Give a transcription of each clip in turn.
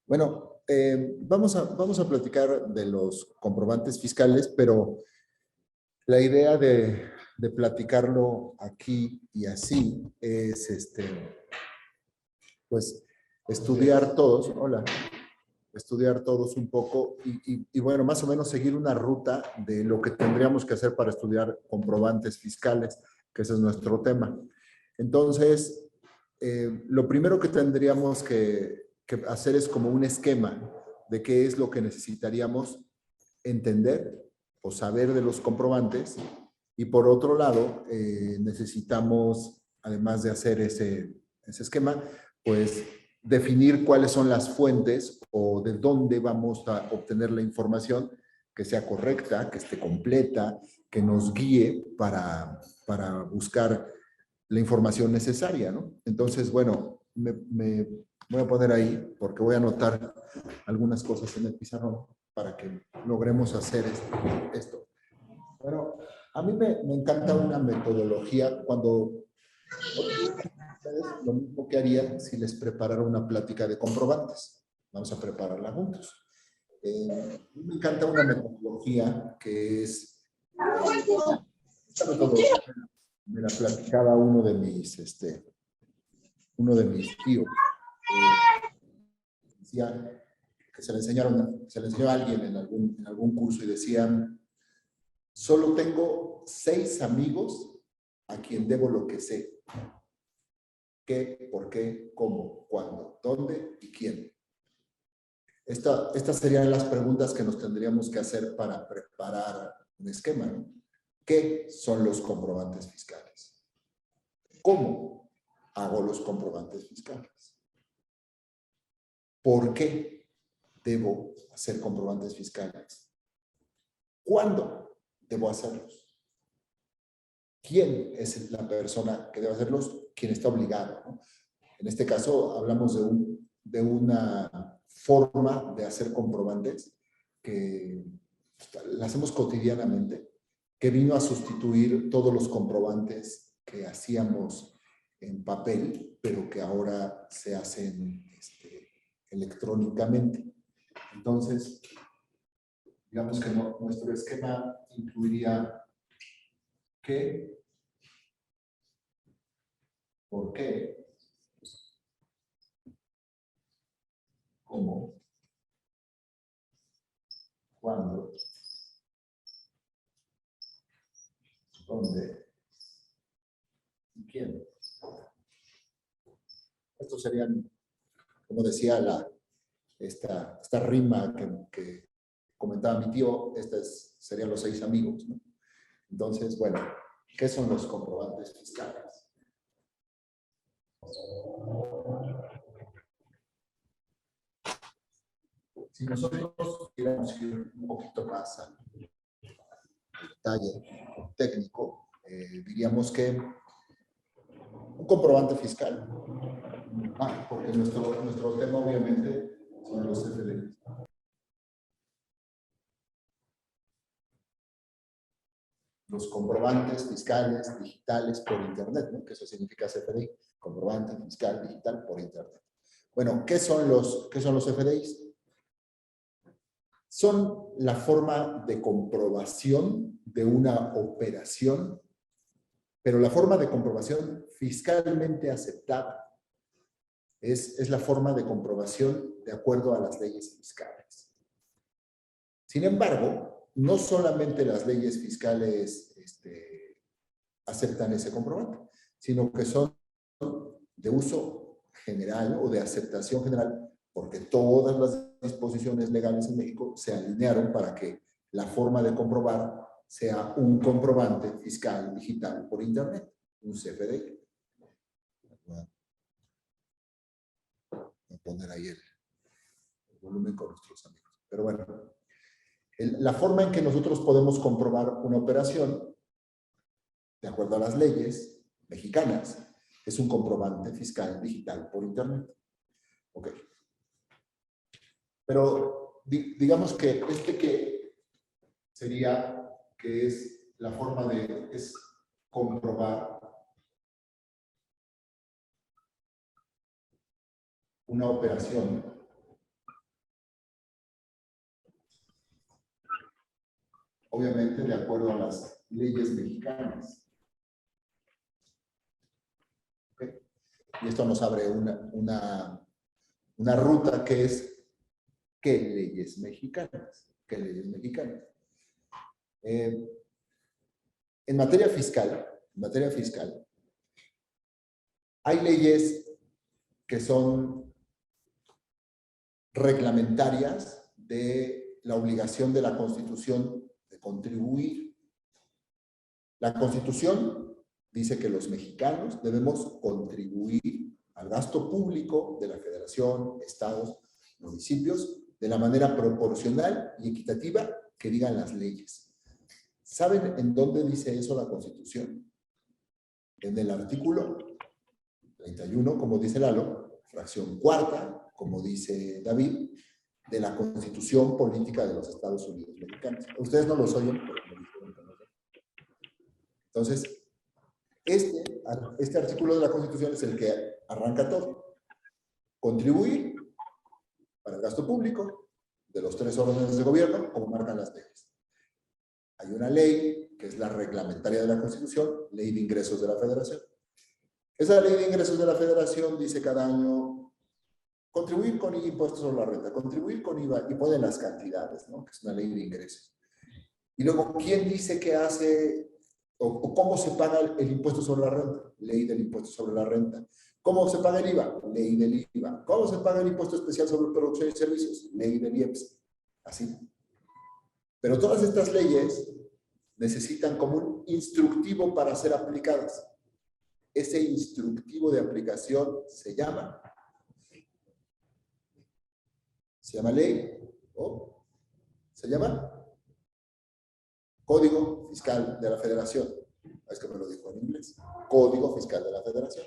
Bueno, vamos a platicar de los comprobantes fiscales, pero la idea de platicarlo aquí y así es, pues, estudiar todos, hola, estudiar todos un poco y bueno, más o menos seguir una ruta de lo que tendríamos que hacer para estudiar comprobantes fiscales, que ese es nuestro tema. Entonces, lo primero que tendríamos que hacer es como un esquema de qué es lo que necesitaríamos entender o saber de los comprobantes. Y por otro lado, necesitamos, además de hacer ese esquema, pues definir cuáles son las fuentes o de dónde vamos a obtener la información que sea correcta, que esté completa, que nos guíe para buscar la información necesaria, ¿no? Entonces, bueno, me voy a poner ahí porque voy a anotar algunas cosas en el pizarrón para que logremos hacer esto. Bueno, a mí me encanta una metodología cuando lo mismo que haría si les preparara una plática de comprobantes. Vamos a prepararla juntos. Me encanta una metodología que es esta metodología me la platicaba uno de mis tíos. Decía que se le enseñó a alguien en algún curso y decían, solo tengo 6 amigos a quien debo lo que sé. ¿Qué, por qué, cómo, cuándo, dónde y quién? Estas serían las preguntas que nos tendríamos que hacer para preparar un esquema, ¿no? ¿Qué son los comprobantes fiscales? ¿Cómo hago los comprobantes fiscales? ¿Por qué debo hacer comprobantes fiscales? ¿Cuándo debo hacerlos? ¿Quién es la persona que debe hacerlos? ¿Quién está obligado, ¿no? En este caso, hablamos de una forma de hacer comprobantes que la hacemos cotidianamente, que vino a sustituir todos los comprobantes que hacíamos en papel, pero que ahora se hacen electrónicamente. Entonces, digamos que nuestro esquema incluiría qué, por qué, cómo, cuándo, dónde y quién. Estos serían, como decía esta rima que comentaba mi tío, serían los 6 amigos, ¿no? Entonces, bueno, ¿qué son los comprobantes fiscales? Si nosotros quisiéramos ir un poquito más al detalle técnico, diríamos que un comprobante fiscal, porque nuestro tema obviamente son los CFDIs. Los comprobantes fiscales digitales por Internet, ¿no? Que eso significa CFDI, comprobante fiscal digital por Internet. Bueno, ¿qué son los CFDIs? Son la forma de comprobación de una operación, pero la forma de comprobación fiscalmente aceptada. Es la forma de comprobación de acuerdo a las leyes fiscales. Sin embargo, no solamente las leyes fiscales aceptan ese comprobante, sino que son de uso general o de aceptación general, porque todas las disposiciones legales en México se alinearon para que la forma de comprobar sea un comprobante fiscal digital por Internet, un CFDI. Voy a poner ahí el volumen con nuestros amigos. Pero bueno, la forma en que nosotros podemos comprobar una operación, de acuerdo a las leyes mexicanas, es un comprobante fiscal digital por Internet. Ok. Pero digamos que que sería que es la forma es comprobar una operación obviamente de acuerdo a las leyes mexicanas. ¿Okay? Y esto nos abre una ruta que es, ¿qué leyes mexicanas? ¿Qué leyes mexicanas? En materia fiscal, hay leyes que son reglamentarias de la obligación de la Constitución de contribuir. La Constitución dice que los mexicanos debemos contribuir al gasto público de la Federación, estados, municipios, de la manera proporcional y equitativa que digan las leyes. ¿Saben en dónde dice eso la Constitución? En el artículo 31, como dice Lalo, fracción cuarta, como dice David, de la Constitución Política de los Estados Unidos Mexicanos. Ustedes no los oyen, pero me dijeron que no. Entonces, este artículo de la Constitución es el que arranca todo. Contribuir para el gasto público de los 3 órdenes de gobierno, como marcan las leyes. Hay una ley, que es la reglamentaria de la Constitución, Ley de Ingresos de la Federación. Esa Ley de Ingresos de la Federación dice cada año contribuir con impuestos sobre la renta, contribuir con IVA, y pone las cantidades, ¿no? Que es una ley de ingresos. Y luego, ¿quién dice que hace o cómo se paga el impuesto sobre la renta? Ley del impuesto sobre la renta. ¿Cómo se paga el IVA? Ley del IVA. ¿Cómo se paga el impuesto especial sobre producción y servicios? Ley del IEPS. Así. Pero todas estas leyes necesitan como un instructivo para ser aplicadas. Ese instructivo de aplicación se llama ley o se llama Código Fiscal de la Federación. Es que me lo dijo en inglés. Código Fiscal de la Federación.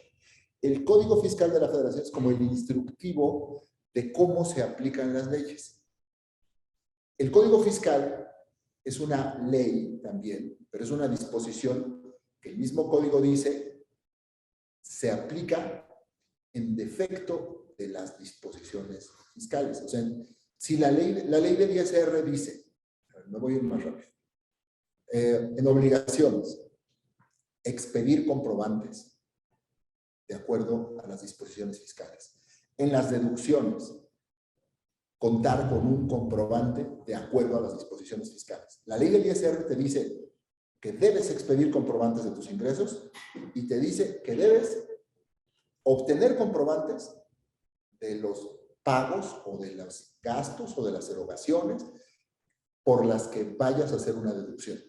El Código Fiscal de la Federación es como el instructivo de cómo se aplican las leyes. El Código Fiscal es una ley también, pero es una disposición que el mismo código dice se aplica en defecto de las disposiciones fiscales. O sea, si la ley del ISR dice, me voy a ir más rápido, en obligaciones, expedir comprobantes de acuerdo a las disposiciones fiscales. En las deducciones, contar con un comprobante de acuerdo a las disposiciones fiscales. La ley del ISR te dice que debes expedir comprobantes de tus ingresos y te dice que debes obtener comprobantes de los pagos o de los gastos o de las erogaciones por las que vayas a hacer una deducción.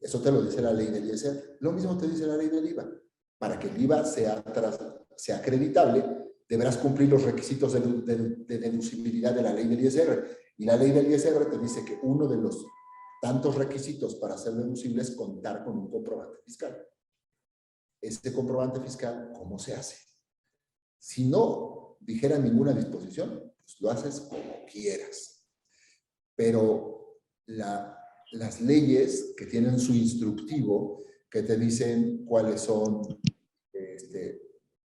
Eso te lo dice la ley del ISR. Lo mismo te dice la ley del IVA. Para que el IVA sea acreditable, deberás cumplir los requisitos de deducibilidad de la ley del ISR. Y la ley del ISR te dice que uno de los tantos requisitos para ser deducible es contar con un comprobante fiscal. Este comprobante fiscal, ¿cómo se hace? Si no dijera ninguna disposición, pues lo haces como quieras. Pero las leyes que tienen su instructivo, que te dicen cuáles son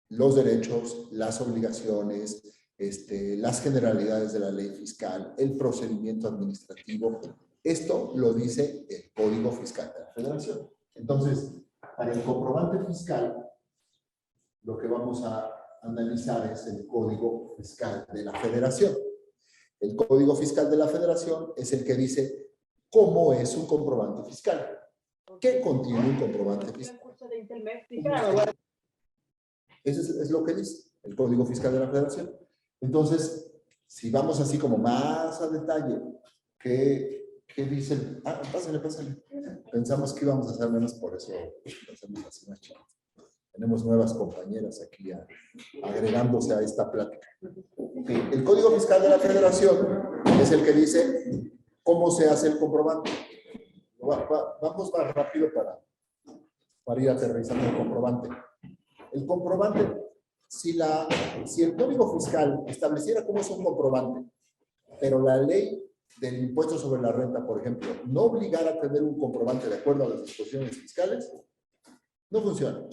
los derechos, las obligaciones, las generalidades de la ley fiscal, el procedimiento administrativo. Esto lo dice el Código Fiscal de la Federación. Entonces, para el comprobante fiscal, lo que vamos a analizar es el Código Fiscal de la Federación. El Código Fiscal de la Federación es el que dice cómo es un comprobante fiscal. ¿Qué contiene un comprobante fiscal? Eso es lo que dice el Código Fiscal de la Federación. Entonces, si vamos así como más a detalle, ¿qué dicen? Ah, pásale. Pensamos que íbamos a hacer menos, por eso lo hacemos así más chiquito. Tenemos nuevas compañeras aquí agregándose a esta plática. Okay. El Código Fiscal de la Federación es el que dice cómo se hace el comprobante. Vamos más rápido para ir aterrizando el comprobante. El comprobante, si el Código Fiscal estableciera cómo es un comprobante, pero la ley del impuesto sobre la renta, por ejemplo, no obligara a tener un comprobante de acuerdo a las disposiciones fiscales, no funciona.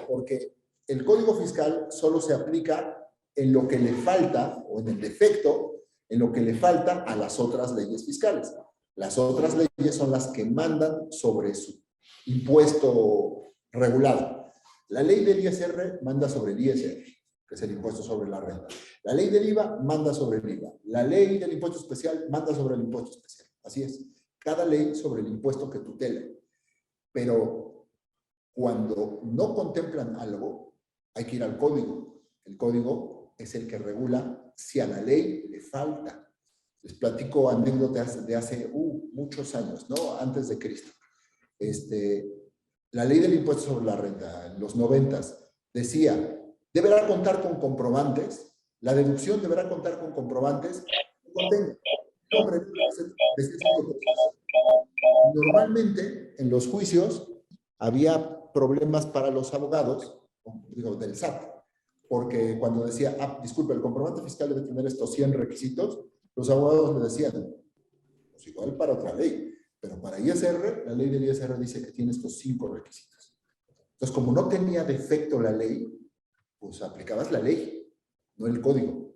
Porque el Código Fiscal solo se aplica en lo que le falta, o en el defecto, en lo que le falta a las otras leyes fiscales. Las otras leyes son las que mandan sobre su impuesto regulado. La ley del ISR manda sobre el ISR, que es el impuesto sobre la renta. La ley del IVA manda sobre el IVA. La ley del impuesto especial manda sobre el impuesto especial. Así es. Cada ley sobre el impuesto que tutela. Pero cuando no contemplan algo, hay que ir al código. El código es el que regula si a la ley le falta. Les platico anécdotas de hace muchos años, ¿no? Antes de Cristo. La ley del impuesto sobre la renta, en los 90s, decía, deberá contar con comprobantes, la deducción deberá contar con comprobantes que contengan nombre de este tipo de cosas. Normalmente, en los juicios, había problemas para los abogados, digo, del SAT, porque cuando decía, disculpe, el comprobante fiscal debe tener estos 100 requisitos, los abogados le decían, pues igual para otra ley, pero para ISR, la ley del ISR dice que tiene estos 5 requisitos. Entonces, como no tenía defecto la ley, pues aplicabas la ley, no el código.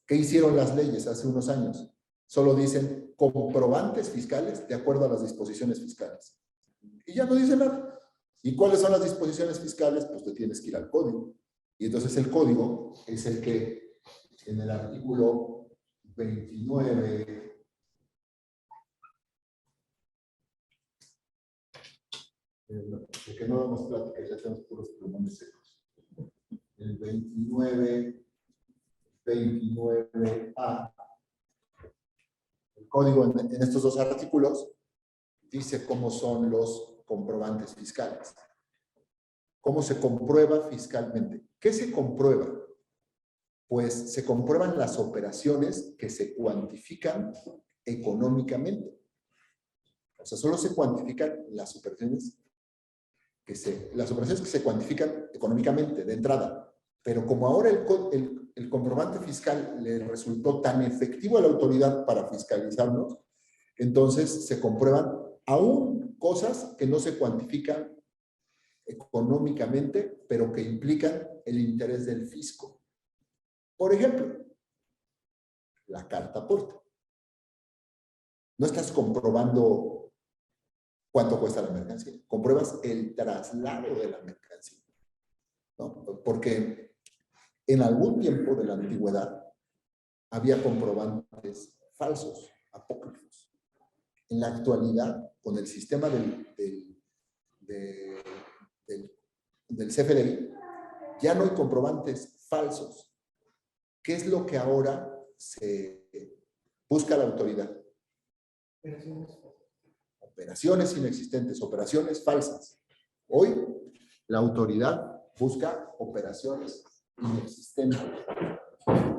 ¿Qué hicieron las leyes hace unos años? Solo dicen comprobantes fiscales de acuerdo a las disposiciones fiscales. Y ya no dice nada. ¿Y cuáles son las disposiciones fiscales? Pues te tienes que ir al código. Y entonces el código es el que en el artículo 29... de que no damos plática, ya tenemos puros plumones secos. El 29A, el código en estos dos artículos dice cómo son los comprobantes fiscales. ¿Cómo se comprueba fiscalmente? ¿Qué se comprueba? Pues se comprueban las operaciones que se cuantifican económicamente. O sea, solo se cuantifican las operaciones que se cuantifican económicamente de entrada. Pero como ahora el comprobante fiscal le resultó tan efectivo a la autoridad para fiscalizarnos, entonces se comprueban aún cosas que no se cuantifican económicamente, pero que implican el interés del fisco. Por ejemplo, la carta aporte. No estás comprobando cuánto cuesta la mercancía, compruebas el traslado de la mercancía, ¿no? Porque en algún tiempo de la antigüedad había comprobantes falsos, apócrifos. En la actualidad, con el sistema del CFDI, ya no hay comprobantes falsos. ¿Qué es lo que ahora se busca la autoridad? Operaciones inexistentes, operaciones falsas. Hoy, la autoridad busca operaciones inexistentes,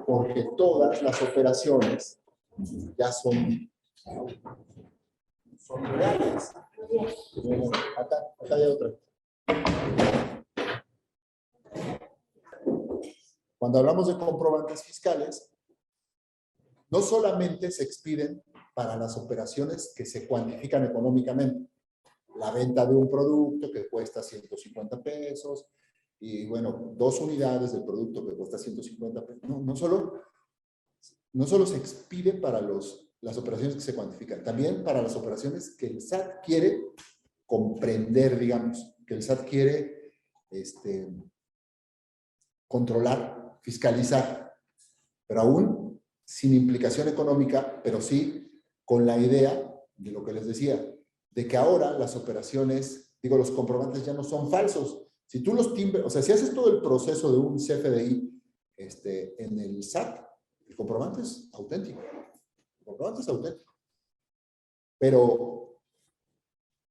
porque todas las operaciones ya son reales. Acá hay otra. Cuando hablamos de comprobantes fiscales, no solamente se expiden para las operaciones que se cuantifican económicamente. La venta de un producto que cuesta 150 pesos y, bueno, 2 unidades del producto que cuesta 150 pesos. No solo se expide para las operaciones que se cuantifican, también para las operaciones que el SAT quiere comprender, digamos, que el SAT quiere controlar, fiscalizar, pero aún sin implicación económica, pero sí con la idea de lo que les decía, de que ahora las operaciones, los comprobantes ya no son falsos. Si tú los timbres, o sea, si haces todo el proceso de un CFDI en el SAT, el comprobante es auténtico. El comprobante es auténtico. Pero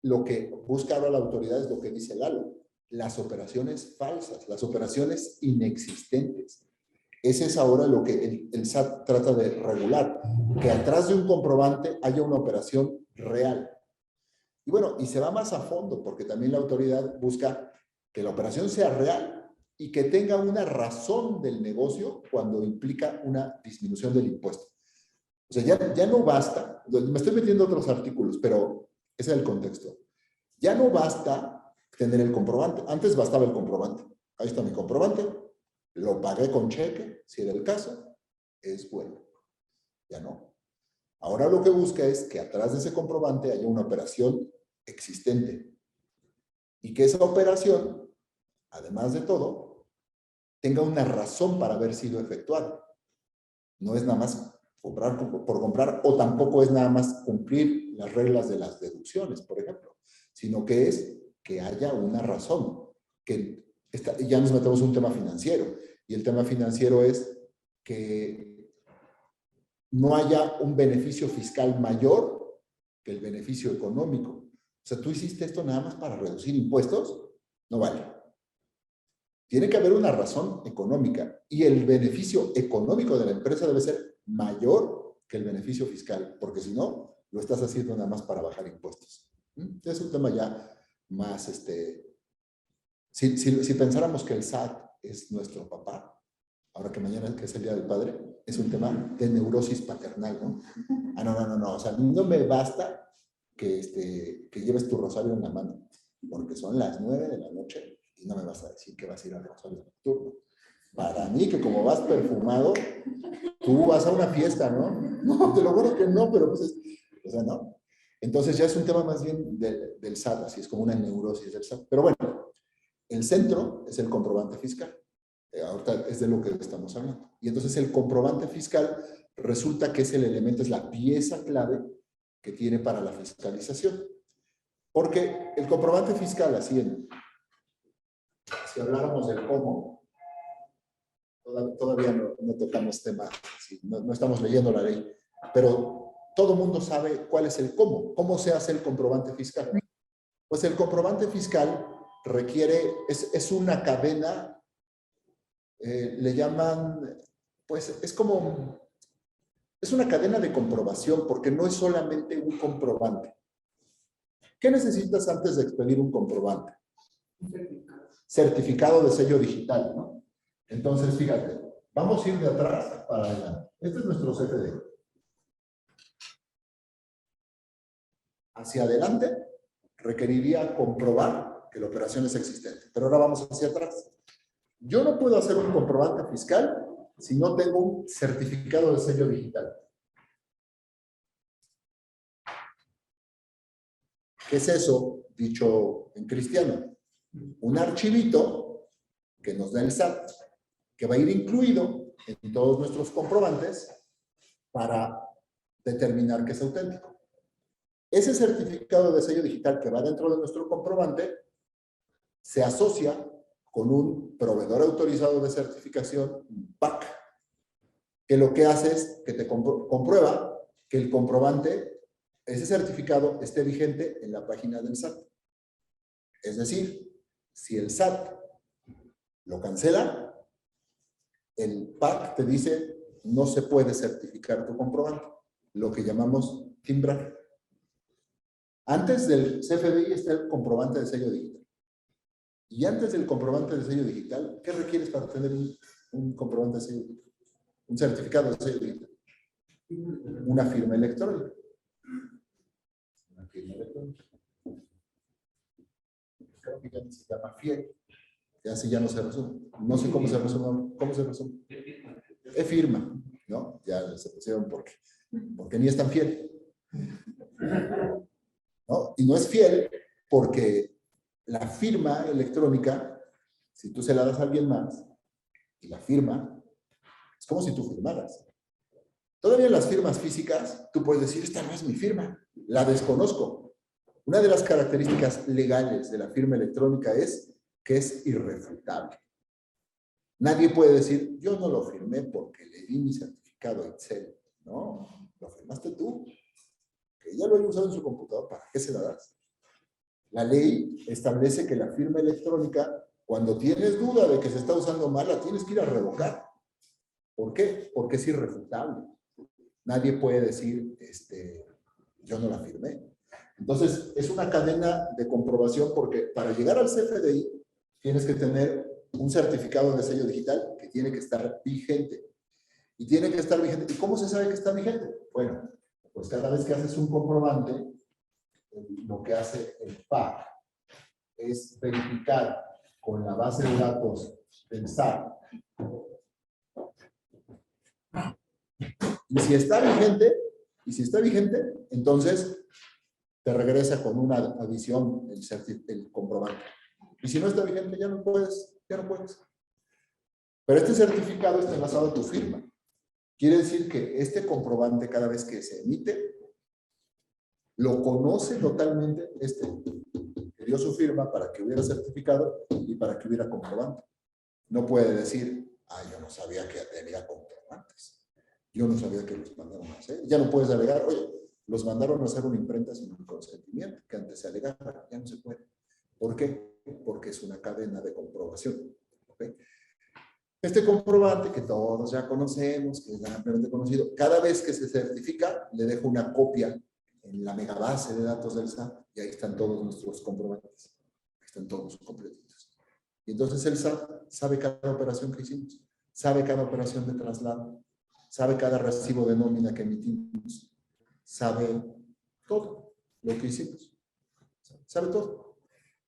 lo que busca ahora la autoridad es lo que dice Lalo, las operaciones falsas, las operaciones inexistentes. Ese es ahora lo que el SAT trata de regular, que atrás de un comprobante haya una operación real. Y bueno, y se va más a fondo, porque también la autoridad busca que la operación sea real y que tenga una razón del negocio cuando implica una disminución del impuesto. O sea, ya no basta, me estoy metiendo otros artículos, pero ese es el contexto. Ya no basta tener el comprobante. Antes bastaba el comprobante. Ahí está mi comprobante. Lo pagué con cheque, si era el caso. Es bueno. Ya no. Ahora lo que busca es que atrás de ese comprobante haya una operación existente y que esa operación, además de todo, tenga una razón para haber sido efectuada. No es nada más comprar por comprar, o tampoco es nada más cumplir las reglas de las deducciones, por ejemplo, sino que es que haya una razón. Que ya nos metemos en un tema financiero, y el tema financiero es que no haya un beneficio fiscal mayor que el beneficio económico. O sea, tú hiciste esto nada más para reducir impuestos, no vale. Tiene que haber una razón económica, y el beneficio económico de la empresa debe ser mayor que el beneficio fiscal, porque si no, lo estás haciendo nada más para bajar impuestos. Es un tema ya más, si pensáramos que el SAT es nuestro papá, ahora que mañana que es el Día del Padre, es un tema de neurosis paternal, ¿no? No, o sea, no me basta que lleves tu rosario en la mano, porque son las 9 de la noche y no me vas a decir que vas a ir al rosario nocturno. Para mí, que como vas perfumado, tú vas a una fiesta, ¿no? No, te lo juro que no, pero pues, o sea, no. Entonces ya es un tema más bien del SAT, así es como una neurosis del SAT. Pero bueno, el centro es el comprobante fiscal. Ahorita es de lo que estamos hablando. Y entonces el comprobante fiscal resulta que es el elemento, es la pieza clave que tiene para la fiscalización. Porque el comprobante fiscal, así si habláramos del cómo, todavía no tocamos temas, no estamos leyendo la ley, pero todo mundo sabe cuál es el cómo se hace el comprobante fiscal. Pues el comprobante fiscal requiere, es una cadena, le llaman, pues es una cadena de comprobación, porque no es solamente un comprobante. ¿Qué necesitas antes de expedir un comprobante? Certificado de sello digital, ¿no? Entonces, fíjate, vamos a ir de atrás para adelante. Este es nuestro CFDI. Hacia adelante requeriría comprobar que la operación es existente, pero ahora vamos hacia atrás. Yo no puedo hacer un comprobante fiscal si no tengo un certificado de sello digital. ¿Qué es eso, dicho en cristiano? Un archivito que nos da el SAT, que va a ir incluido en todos nuestros comprobantes para determinar que es auténtico. Ese certificado de sello digital que va dentro de nuestro comprobante se asocia con un proveedor autorizado de certificación, un PAC, que lo que hace es que te comprueba que el comprobante, ese certificado, esté vigente en la página del SAT. Es decir, si el SAT lo cancela, el PAC te dice no se puede certificar tu comprobante, lo que llamamos timbrar. Antes del CFDI está el comprobante de sello digital. Y antes del comprobante de sello digital, ¿qué requieres para tener un comprobante de sello digital? Un certificado de sello digital. Una firma electrónica. Una firma electrónica. Creo que ya se llama FIE. Ya así ya no se resume. No sé cómo se resume. ¿Cómo se resume? E-firma, ¿no? Ya se pusieron porque ni es tan fiel. ¿No? Y no es fiel porque la firma electrónica, si tú se la das a alguien más, y la firma, es como si tú firmaras. Todavía en las firmas físicas, tú puedes decir, esta no es mi firma, la desconozco. Una de las características legales de la firma electrónica es que es irrefutable. Nadie puede decir, yo no lo firmé porque le di mi certificado Excel. No, lo firmaste tú. Que ya lo haya usado en su computador, ¿para qué se la das? La ley establece que la firma electrónica, cuando tienes duda de que se está usando mal, la tienes que ir a revocar. ¿Por qué? Porque es irrefutable. Nadie puede decir, yo no la firmé. Entonces, es una cadena de comprobación porque para llegar al CFDI tienes que tener un certificado de sello digital que tiene que estar vigente. Y tiene que estar vigente. ¿Y cómo se sabe que está vigente? Bueno, pues cada vez que haces un comprobante, lo que hace el PAC es verificar con la base de datos del SAT. Y si está vigente, Y si está vigente, entonces te regresa con una adición el comprobante. Y si no está vigente, ya no puedes. Pero este certificado está enlazado a tu firma. Quiere decir que este comprobante, cada vez que se emite, lo conoce totalmente que dio su firma para que hubiera certificado y para que hubiera comprobante. No puede decir, yo no sabía que tenía comprobantes. Yo no sabía que los mandaron a hacer. Ya no puedes alegar, oye, los mandaron a hacer una imprenta sin un consentimiento, que antes se alegaba, ya no se puede. ¿Por qué? Porque es una cadena de comprobación. ¿Okay? Este comprobante que todos ya conocemos, que es ampliamente conocido, cada vez que se certifica, le dejo una copia en la megabase de datos del SAT y ahí están todos nuestros comprobantes. Ahí están todos completitos. Y entonces el SAT sabe cada operación que hicimos, sabe cada operación de traslado, sabe cada recibo de nómina que emitimos, sabe todo lo que hicimos, sabe todo.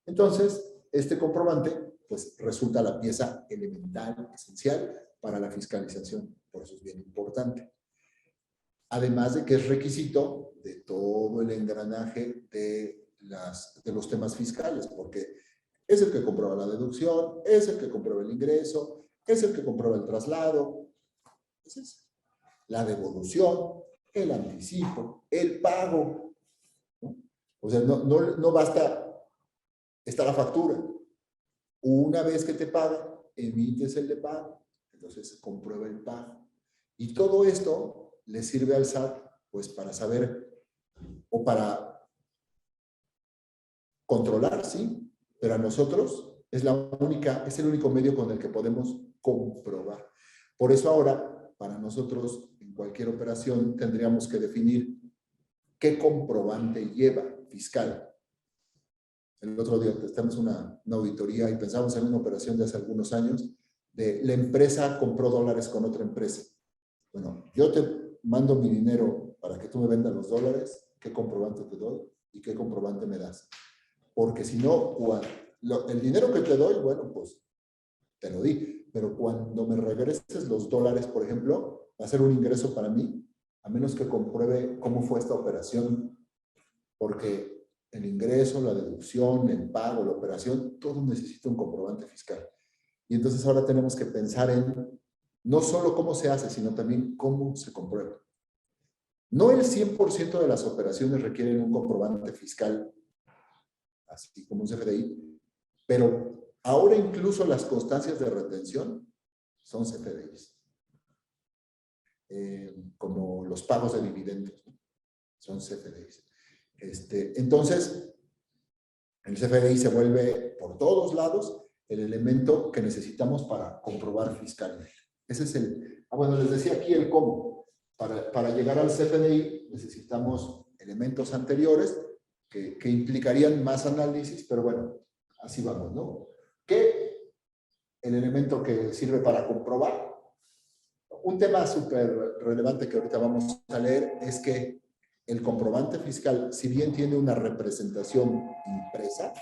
Entonces, este comprobante pues resulta la pieza elemental, esencial para la fiscalización. Por eso es bien importante. Además de que es requisito de todo el engranaje de los temas fiscales, porque es el que comprueba la deducción, es el que comprueba el ingreso, es el que comprueba el traslado, es la devolución, el anticipo, el pago, ¿no? O sea, no basta, está la factura. Una vez que te pagan, emites el de pago, entonces se comprueba el pago. Y todo esto le sirve al SAT, pues, para saber o para controlar, sí, pero a nosotros es el único medio con el que podemos comprobar. Por eso ahora, para nosotros, en cualquier operación, tendríamos que definir qué comprobante lleva fiscal. El otro día estamos en una auditoría y pensamos en una operación de hace algunos años de la empresa compró dólares con otra empresa. Bueno, yo te mando mi dinero para que tú me vendas los dólares, ¿qué comprobante te doy y qué comprobante me das? Porque si no, el dinero que te doy, bueno, pues te lo di, pero cuando me regreses los dólares, por ejemplo, va a ser un ingreso para mí, a menos que compruebe cómo fue esta operación, porque el ingreso, la deducción, el pago, la operación, todo necesita un comprobante fiscal. Y entonces ahora tenemos que pensar en no solo cómo se hace, sino también cómo se comprueba. No el 100% de las operaciones requieren un comprobante fiscal, así como un CFDI, pero ahora incluso las constancias de retención son CFDIs. Como los pagos de dividendos, ¿no? Son CFDIs. Entonces, el CFDI se vuelve por todos lados el elemento que necesitamos para comprobar fiscalmente. Ese es bueno, les decía aquí el cómo. Para llegar al CFDI necesitamos elementos anteriores que implicarían más análisis, pero bueno, así vamos, ¿no? ¿Qué? El elemento que sirve para comprobar. Un tema súper relevante que ahorita vamos a leer es que el comprobante fiscal, si bien tiene una representación impresa,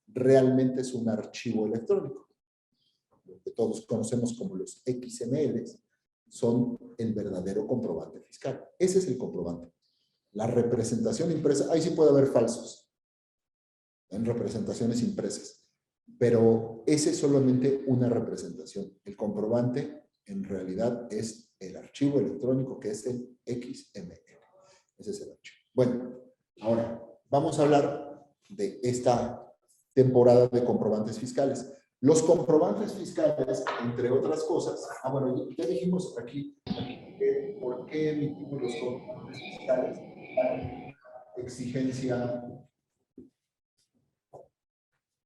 realmente es un archivo electrónico. Lo que todos conocemos como los XMLs son el verdadero comprobante fiscal. Ese es el comprobante. La representación impresa, ahí sí puede haber falsos en representaciones impresas, pero ese es solamente una representación. El comprobante en realidad es el archivo electrónico que es el XML. Ese es el archivo. Bueno, ahora vamos a hablar de esta temporada de comprobantes fiscales. Los comprobantes fiscales, entre otras cosas, bueno, ya dijimos aquí por qué emitimos los comprobantes fiscales. Exigencia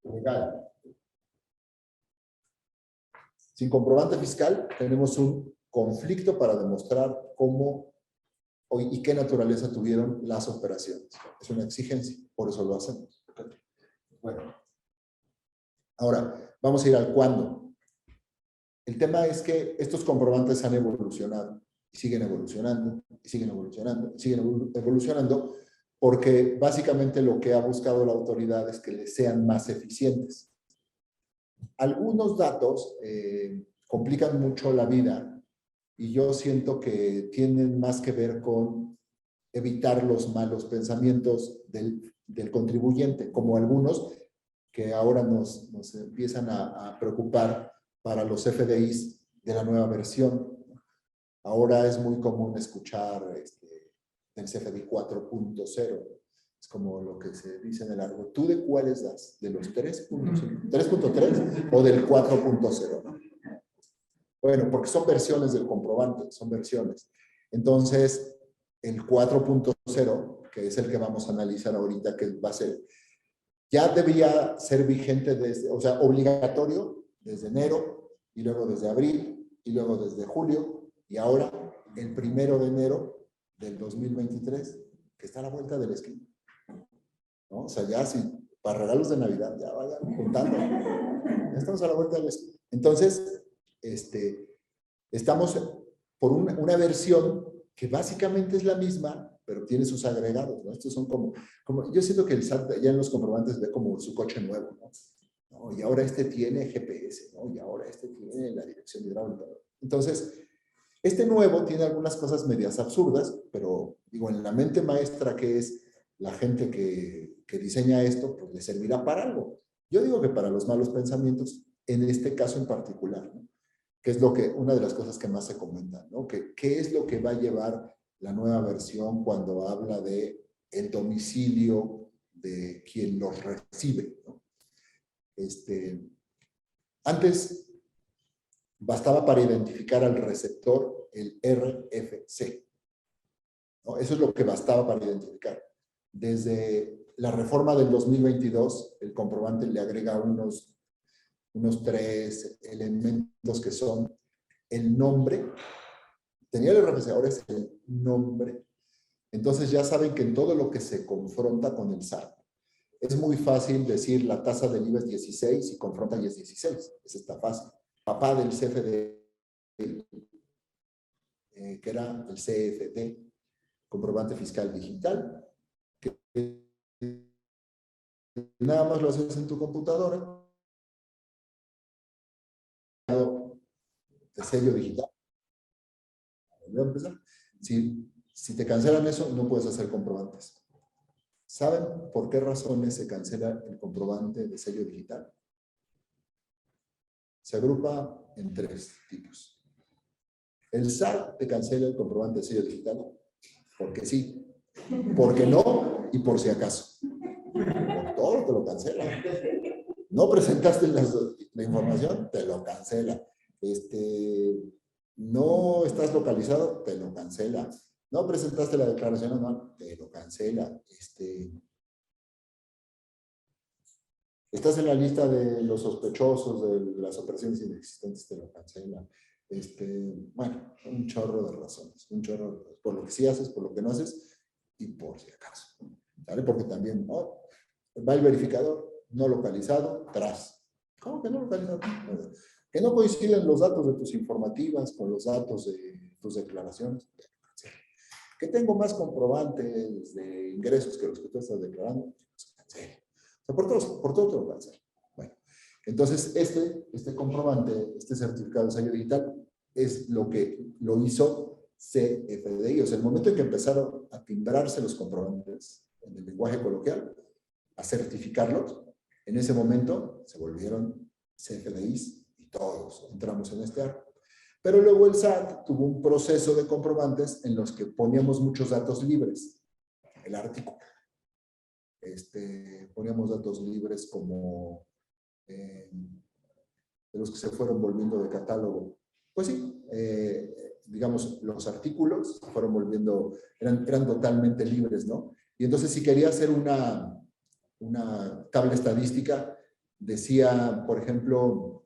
legal. Sin comprobante fiscal tenemos un conflicto para demostrar cómo y qué naturaleza tuvieron las operaciones. Es una exigencia, por eso lo hacemos. Bueno, ahora vamos a ir al cuándo. El tema es que estos comprobantes han evolucionado y siguen evolucionando, y siguen evolucionando, y siguen evolucionando, porque básicamente lo que ha buscado la autoridad es que les sean más eficientes. Algunos datos complican mucho la vida y yo siento que tienen más que ver con evitar los malos pensamientos del contribuyente, como algunos que ahora nos empiezan a preocupar para los FDIs de la nueva versión. Ahora es muy común escuchar el CFDI 4.0. Es como lo que se dice en el árbol. ¿Tú de cuáles das? ¿De los 3.3 o del 4.0? ¿No? Bueno, porque son versiones del comprobante, son versiones. Entonces, el 4.0, que es el que vamos a analizar ahorita, que va a ser, ya debería ser vigente desde, o sea, obligatorio desde enero, y luego desde abril, y luego desde julio, y ahora el 1 de enero del 2023, que está a la vuelta de la esquina. ¿No? O sea, ya si para regalos de Navidad, ya vayan juntando. Ya estamos a la vuelta de la esquina. Entonces, estamos por una versión que básicamente es la misma, pero tiene sus agregados, ¿no? Estos son como yo siento que el SAT ya en los comprobantes ve como su coche nuevo, ¿no? ¿No? Y ahora tiene GPS, ¿no? Y ahora tiene la dirección hidráulica. Entonces, nuevo tiene algunas cosas medias absurdas, pero digo, en la mente maestra que es la gente que diseña esto, pues le servirá para algo. Yo digo que para los malos pensamientos, en este caso en particular, ¿no? Que es una de las cosas que más se comentan, ¿no? ¿Qué es lo que va a llevar la nueva versión cuando habla de el domicilio de quien los recibe, ¿no? Antes bastaba para identificar al receptor el RFC, ¿no? Eso es lo que bastaba para identificar. Desde la reforma del 2022, el comprobante le agrega unos 3 elementos que son el nombre. Tenía el RFC, ahora es el nombre. Entonces ya saben que en todo lo que se confronta con el SAT, es muy fácil decir la tasa del IVA es 16 y confronta y es 16. Eso está fácil. Papá del CFDI, que era el CFD, comprobante fiscal digital, que nada más lo haces en tu computadora, de sello digital. Voy a empezar. Si te cancelan eso, no puedes hacer comprobantes. ¿Saben por qué razones se cancela el comprobante de sello digital? Se agrupa en 3 tipos. El SAT te cancela el comprobante de sello digital porque sí, porque no y por si acaso. Por todo te lo cancela. No presentaste la información, te lo cancela. No estás localizado, te lo cancela. No presentaste la declaración anual, te lo cancela. Estás en la lista de los sospechosos de las operaciones inexistentes, te lo cancela. Bueno, un chorro de razones, un chorro de razones. Por lo que sí haces, por lo que no haces y por si acaso. ¿Vale? Porque también va el verificador no localizado, tras. ¿Cómo que no localizado? Que no coinciden los datos de tus informativas con los datos de tus declaraciones. Que tengo más comprobantes de ingresos que los que tú estás declarando. O sea, por todo te lo cancela. Bueno, entonces este comprobante, este certificado de sello digital, es lo que lo hizo CFDI. O sea, el momento en que empezaron a timbrarse los comprobantes, en el lenguaje coloquial, a certificarlos, en ese momento se volvieron CFDIs y todos entramos en este arco. Pero luego el SAT tuvo un proceso de comprobantes en los que poníamos muchos datos libres. El artículo. Poníamos datos libres como de los que se fueron volviendo de catálogo. Pues sí, digamos, los artículos se fueron volviendo, eran totalmente libres, ¿no? Y entonces si quería hacer una tabla estadística, decía, por ejemplo,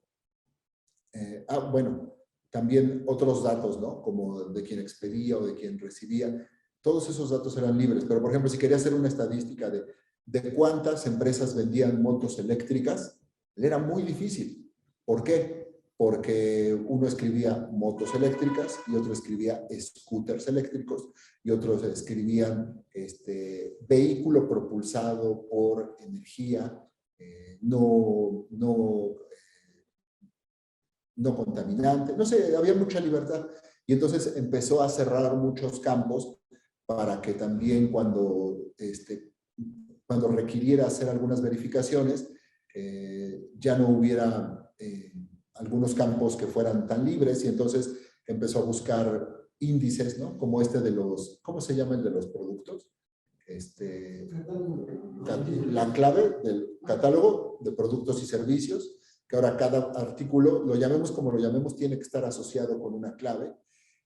bueno, también otros datos, ¿no? Como de quien expedía o de quien recibía. Todos esos datos eran libres, pero por ejemplo, si quería hacer una estadística de cuántas empresas vendían motos eléctricas, era muy difícil. ¿Por qué? Porque uno escribía motos eléctricas y otro escribía scooters eléctricos y otros escribían vehículo propulsado por energía no contaminante. No sé, había mucha libertad. Y entonces empezó a cerrar muchos campos para que también cuando requiriera hacer algunas verificaciones, ya no hubiera algunos campos que fueran tan libres, y entonces empezó a buscar índices, ¿no? Como este de los, ¿cómo se llama el de los productos? La clave del catálogo de productos y servicios, que ahora cada artículo, lo llamemos como lo llamemos, tiene que estar asociado con una clave.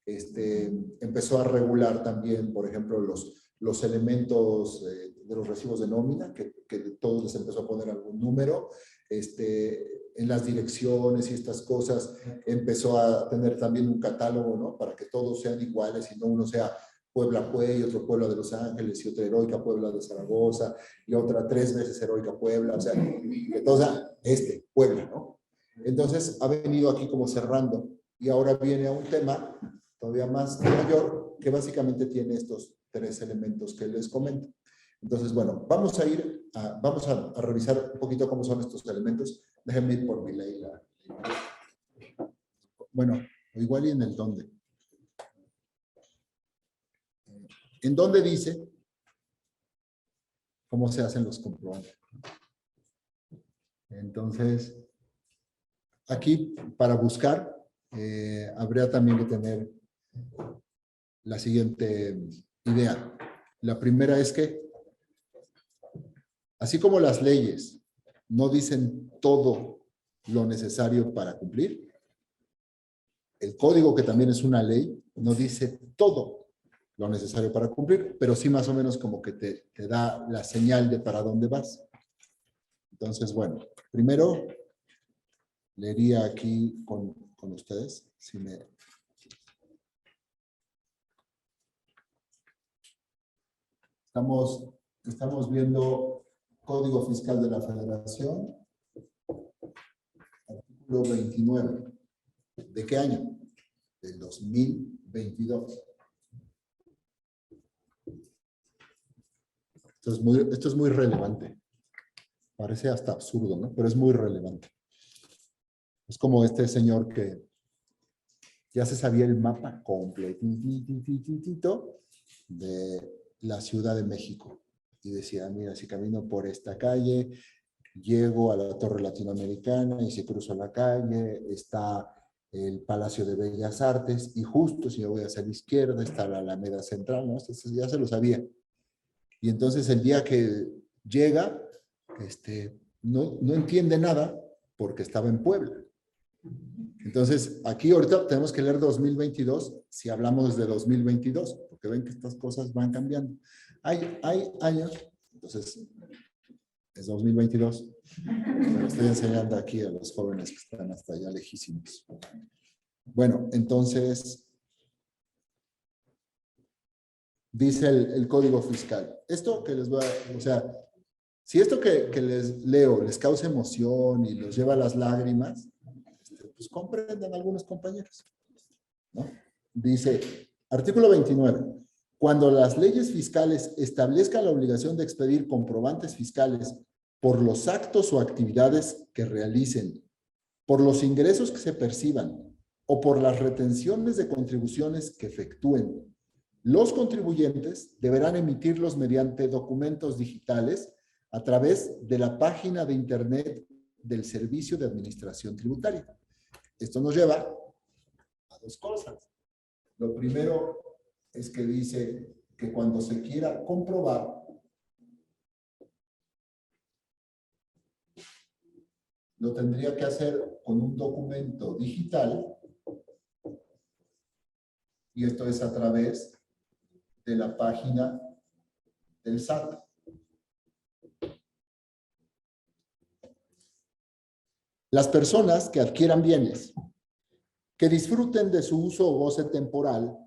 Empezó a regular también, por ejemplo, los elementos de los recibos de nómina, que todos les empezó a poner algún número. En las direcciones y estas cosas, empezó a tener también un catálogo, ¿no? Para que todos sean iguales y no uno sea Puebla Puey, otro Puebla de Los Ángeles, y otra Heroica Puebla de Zaragoza, y otra 3 veces Heroica Puebla, o sea, entonces, Puebla, ¿no? Entonces ha venido aquí como cerrando, y ahora viene a un tema todavía más mayor, que básicamente tiene estos 3 elementos que les comento. Entonces, bueno, vamos a revisar un poquito cómo son estos elementos. Déjenme ir por mi ley. Bueno, igual y en el dónde. ¿En dónde dice cómo se hacen los comprobantes? Entonces, aquí para buscar, habría también que tener la siguiente idea. La primera es que, así como las leyes no dicen todo lo necesario para cumplir, el código, que también es una ley, no dice todo lo necesario para cumplir, pero sí más o menos como que te da la señal de para dónde vas. Entonces, bueno, primero leería aquí con ustedes, si me... Estamos viendo Código Fiscal de la Federación, artículo 29. ¿De qué año? Del 2022. Esto es muy relevante. Parece hasta absurdo, ¿no? Pero es muy relevante. Es como este señor que ya se sabía el mapa completito de la Ciudad de México. Y decía, mira, si camino por esta calle, llego a la Torre Latinoamericana, y si cruzo la calle, está el Palacio de Bellas Artes, y justo si yo voy hacia la izquierda está la Alameda Central, ¿no? Esto ya se lo sabía. Y entonces el día que llega, no entiende nada porque estaba en Puebla. Entonces, aquí ahorita tenemos que leer 2022 si hablamos de 2022, porque ven que estas cosas van cambiando. Hay años, entonces es 2022. Me estoy enseñando aquí a los jóvenes que están hasta allá lejísimos. Bueno, entonces, dice el Código Fiscal. Esto que les voy a, o sea, si esto que les leo les causa emoción y los lleva a las lágrimas, pues comprendan algunos compañeros, ¿no? Dice, artículo 29. Cuando las leyes fiscales establezcan la obligación de expedir comprobantes fiscales por los actos o actividades que realicen, por los ingresos que se perciban o por las retenciones de contribuciones que efectúen, los contribuyentes deberán emitirlos mediante documentos digitales a través de la página de Internet del Servicio de Administración Tributaria. Esto nos lleva a 2 cosas. Lo primero es que dice que cuando se quiera comprobar, lo tendría que hacer con un documento digital, y esto es a través de la página del SAT. Las personas que adquieran bienes, que disfruten de su uso o goce temporal,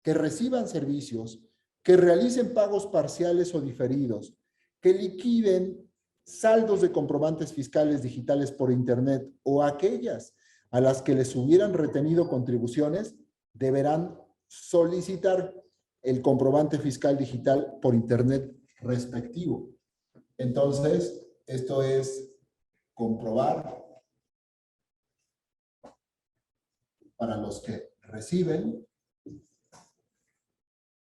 que reciban servicios, que realicen pagos parciales o diferidos, que liquiden saldos de comprobantes fiscales digitales por Internet, o aquellas a las que les hubieran retenido contribuciones, deberán solicitar el comprobante fiscal digital por Internet respectivo. Entonces, esto es comprobar para los que reciben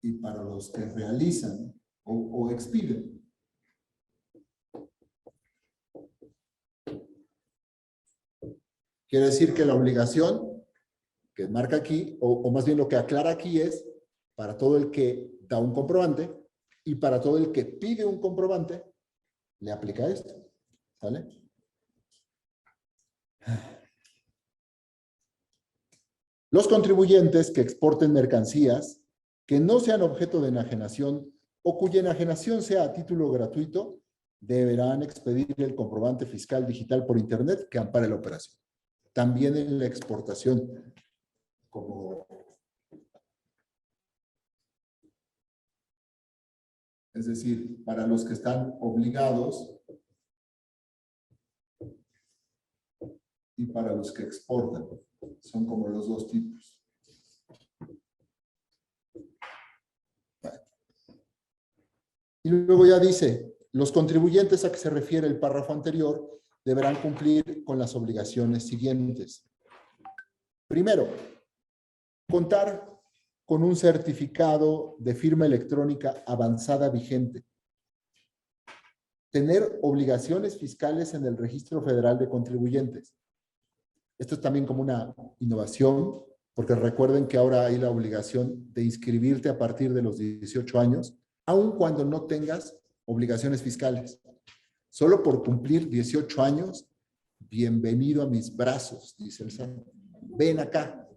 y para los que realizan o expiden. Quiere decir que la obligación que marca aquí, o más bien lo que aclara aquí es para todo el que da un comprobante y para todo el que pide un comprobante, le aplica esto. ¿Vale? Los contribuyentes que exporten mercancías que no sean objeto de enajenación o cuya enajenación sea a título gratuito, deberán expedir el comprobante fiscal digital por Internet que ampare la operación. También en la exportación, como es decir, para los que están obligados y para los que exportan. Son como los dos tipos. Y luego ya dice, los contribuyentes a que se refiere el párrafo anterior deberán cumplir con las obligaciones siguientes. Primero, contar con un certificado de firma electrónica avanzada vigente. Tener obligaciones fiscales en el Registro Federal de Contribuyentes. Esto es también como una innovación, porque recuerden que ahora hay la obligación de inscribirte a partir de los 18 años, aun cuando no tengas obligaciones fiscales. Solo por cumplir 18 años, bienvenido a mis brazos, dice el SAT. Ven acá.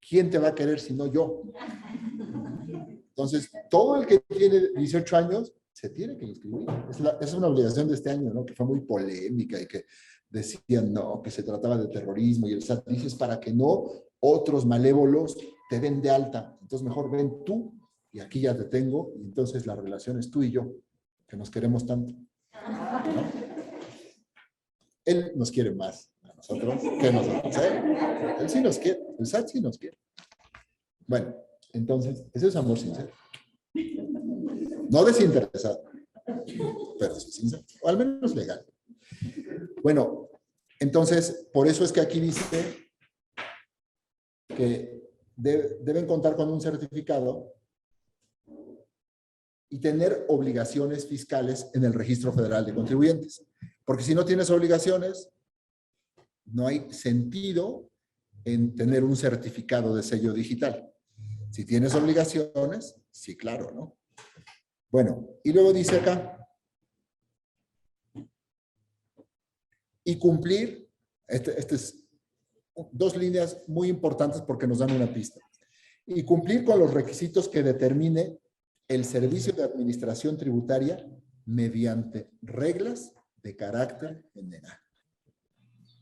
¿Quién te va a querer si no yo? Entonces, todo el que tiene 18 años se tiene que inscribir. Es una obligación de este año, ¿no? Que fue muy polémica y que decían, no, que se trataba de terrorismo y el SAT dice es para que no otros malévolos te den de alta. Entonces, mejor ven tú y aquí ya te tengo y entonces la relación es tú y yo, que nos queremos tanto, ¿no? Él nos quiere más a nosotros que nosotros, ¿eh? Él sí nos quiere, el SAT sí nos quiere. Bueno, entonces, ese es amor sincero. No desinteresado, pero sí sincero, o al menos legal. Bueno, entonces, por eso es que aquí dice que deben contar con un certificado y tener obligaciones fiscales en el Registro Federal de Contribuyentes. Porque si no tienes obligaciones, no hay sentido en tener un certificado de sello digital. Si tienes obligaciones, sí, claro, ¿no? Bueno, y luego dice acá, y cumplir, este es dos líneas muy importantes porque nos dan una pista, y cumplir con los requisitos que determine el Servicio de Administración Tributaria mediante reglas de carácter general.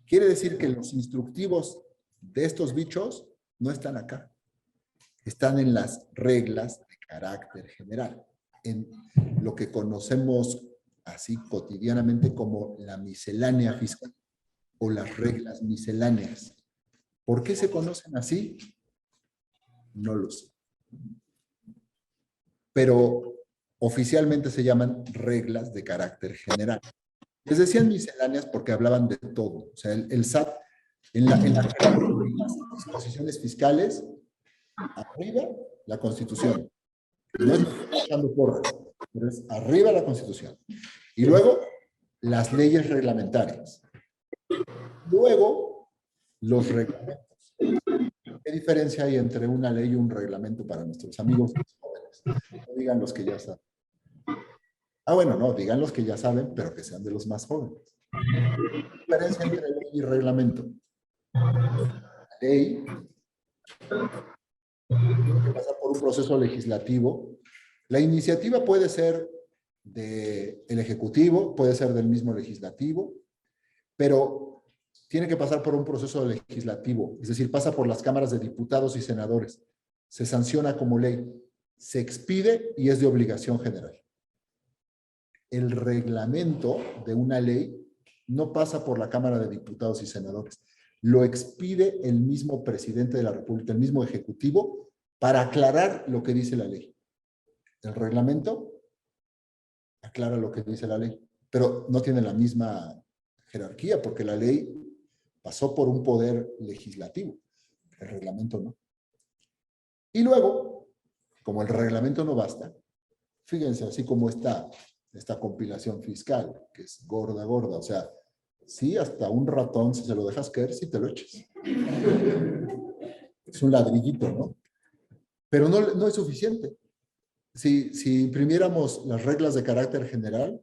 Quiere decir que los instructivos de estos bichos no están acá. Están en las reglas de carácter general, en lo que conocemos así cotidianamente como la miscelánea fiscal o las reglas misceláneas. ¿Por qué se conocen así? No lo sé. Pero oficialmente se llaman reglas de carácter general. Les decían misceláneas porque hablaban de todo. O sea, el SAT, en las disposiciones fiscales, arriba la Constitución. No es echando porras, pero es arriba la Constitución. Y luego, las leyes reglamentarias. Luego, los reglamentos. ¿Qué diferencia hay entre una ley y un reglamento para nuestros amigos jóvenes? No digan los que ya saben. Ah, bueno, no, digan los que ya saben, pero que sean de los más jóvenes. ¿Qué diferencia entre ley y reglamento? La ley tiene que pasar por un proceso legislativo. La iniciativa puede ser del Ejecutivo, puede ser del mismo legislativo, pero tiene que pasar por un proceso legislativo, es decir, pasa por las cámaras de diputados y senadores, se sanciona como ley, se expide y es de obligación general. El reglamento de una ley no pasa por la Cámara de Diputados y Senadores, lo expide el mismo presidente de la República, el mismo ejecutivo, para aclarar lo que dice la ley. El reglamento aclara lo que dice la ley, pero no tiene la misma jerarquía porque la ley pasó por un poder legislativo, el reglamento no. Y luego, como el reglamento no basta, fíjense, así como esta compilación fiscal, que es gorda, gorda, o sea, sí, hasta un ratón, si se lo dejas caer, sí te lo echas. Es un ladrillito, ¿no? Pero no es suficiente. Si imprimiéramos las reglas de carácter general,